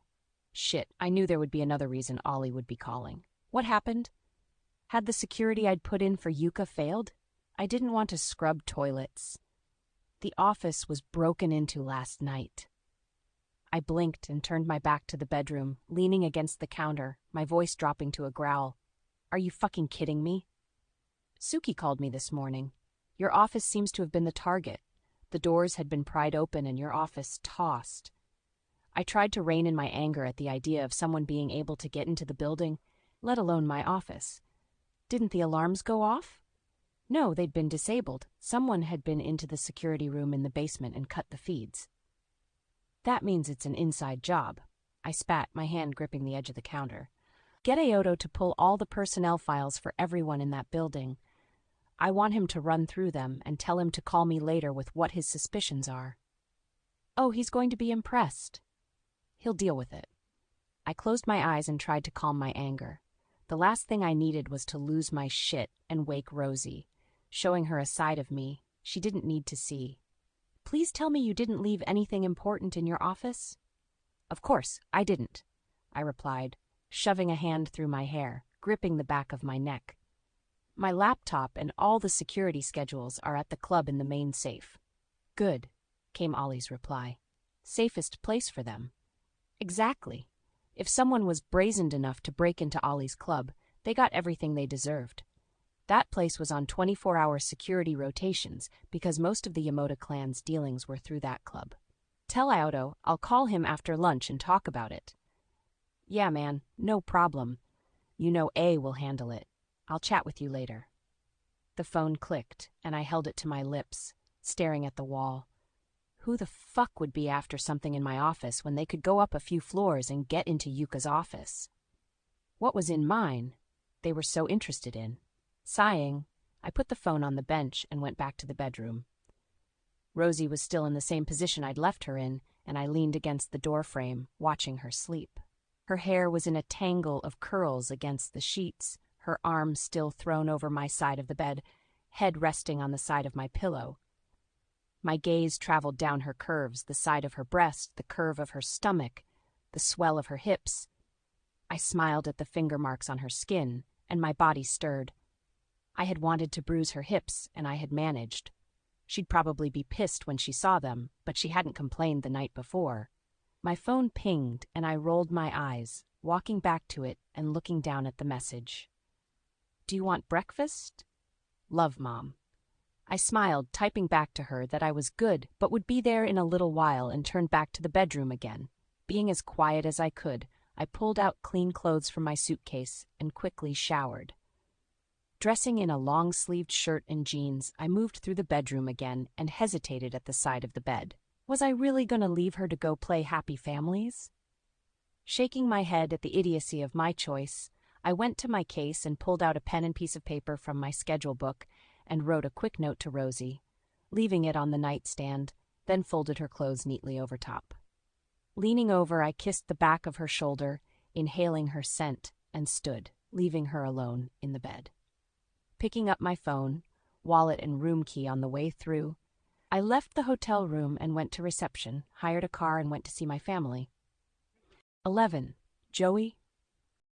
[SPEAKER 1] Shit, I knew there would be another reason Ollie would be calling. What happened? Had the security I'd put in for Yuka failed? I didn't want to scrub toilets. The office was broken into last night. I blinked and turned my back to the bedroom, leaning against the counter, my voice dropping to a growl. Are you fucking kidding me? Suki called me this morning. Your office seems to have been the target. The doors had been pried open and your office tossed. I tried to rein in my anger at the idea of someone being able to get into the building, let alone my office. Didn't the alarms go off? No, they'd been disabled. Someone had been into the security room in the basement and cut the feeds. That means it's an inside job. I spat, my hand gripping the edge of the counter. Get Aoto to pull all the personnel files for everyone in that building. I want him to run through them and tell him to call me later with what his suspicions are. Oh, he's going to be impressed. He'll deal with it. I closed my eyes and tried to calm my anger. The last thing I needed was to lose my shit and wake Rosie, showing her a side of me she didn't need to see. Please tell me you didn't leave anything important in your office? Of course, I didn't, I replied, shoving a hand through my hair, gripping the back of my neck. My laptop and all the security schedules are at the club in the main safe. Good, came Ollie's reply. Safest place for them. Exactly. If someone was brazened enough to break into Ollie's club, they got everything they deserved. That place was on 24-hour security rotations because most of the Yamota clan's dealings were through that club. Tell Iodo I'll call him after lunch and talk about it. Yeah, man, no problem. You know A will handle it. I'll chat with you later. The phone clicked, and I held it to my lips, staring at the wall. Who the fuck would be after something in my office when they could go up a few floors and get into Yuka's office? What was in mine, they were so interested in. Sighing, I put the phone on the bench and went back to the bedroom. Rosie was still in the same position I'd left her in, and I leaned against the doorframe, watching her sleep. Her hair was in a tangle of curls against the sheets, her arms still thrown over my side of the bed, head resting on the side of my pillow. My gaze traveled down her curves, the side of her breast, the curve of her stomach, the swell of her hips. I smiled at the finger marks on her skin, and my body stirred. I had wanted to bruise her hips, and I had managed. She'd probably be pissed when she saw them, but she hadn't complained the night before. My phone pinged, and I rolled my eyes, walking back to it and looking down at the message. Do you want breakfast? Love, Mom. I smiled, typing back to her that I was good, but would be there in a little while, and turned back to the bedroom again. Being as quiet as I could, I pulled out clean clothes from my suitcase and quickly showered. Dressing in a long-sleeved shirt and jeans, I moved through the bedroom again and hesitated at the side of the bed. Was I really going to leave her to go play Happy Families? Shaking my head at the idiocy of my choice, I went to my case and pulled out a pen and piece of paper from my schedule book and wrote a quick note to Rosie, leaving it on the nightstand, then folded her clothes neatly over top. Leaning over, I kissed the back of her shoulder, inhaling her scent, and stood, leaving her alone in the bed. Picking up my phone, wallet and room key on the way through, I left the hotel room and went to reception, hired a car and went to see my family. 11. Joey,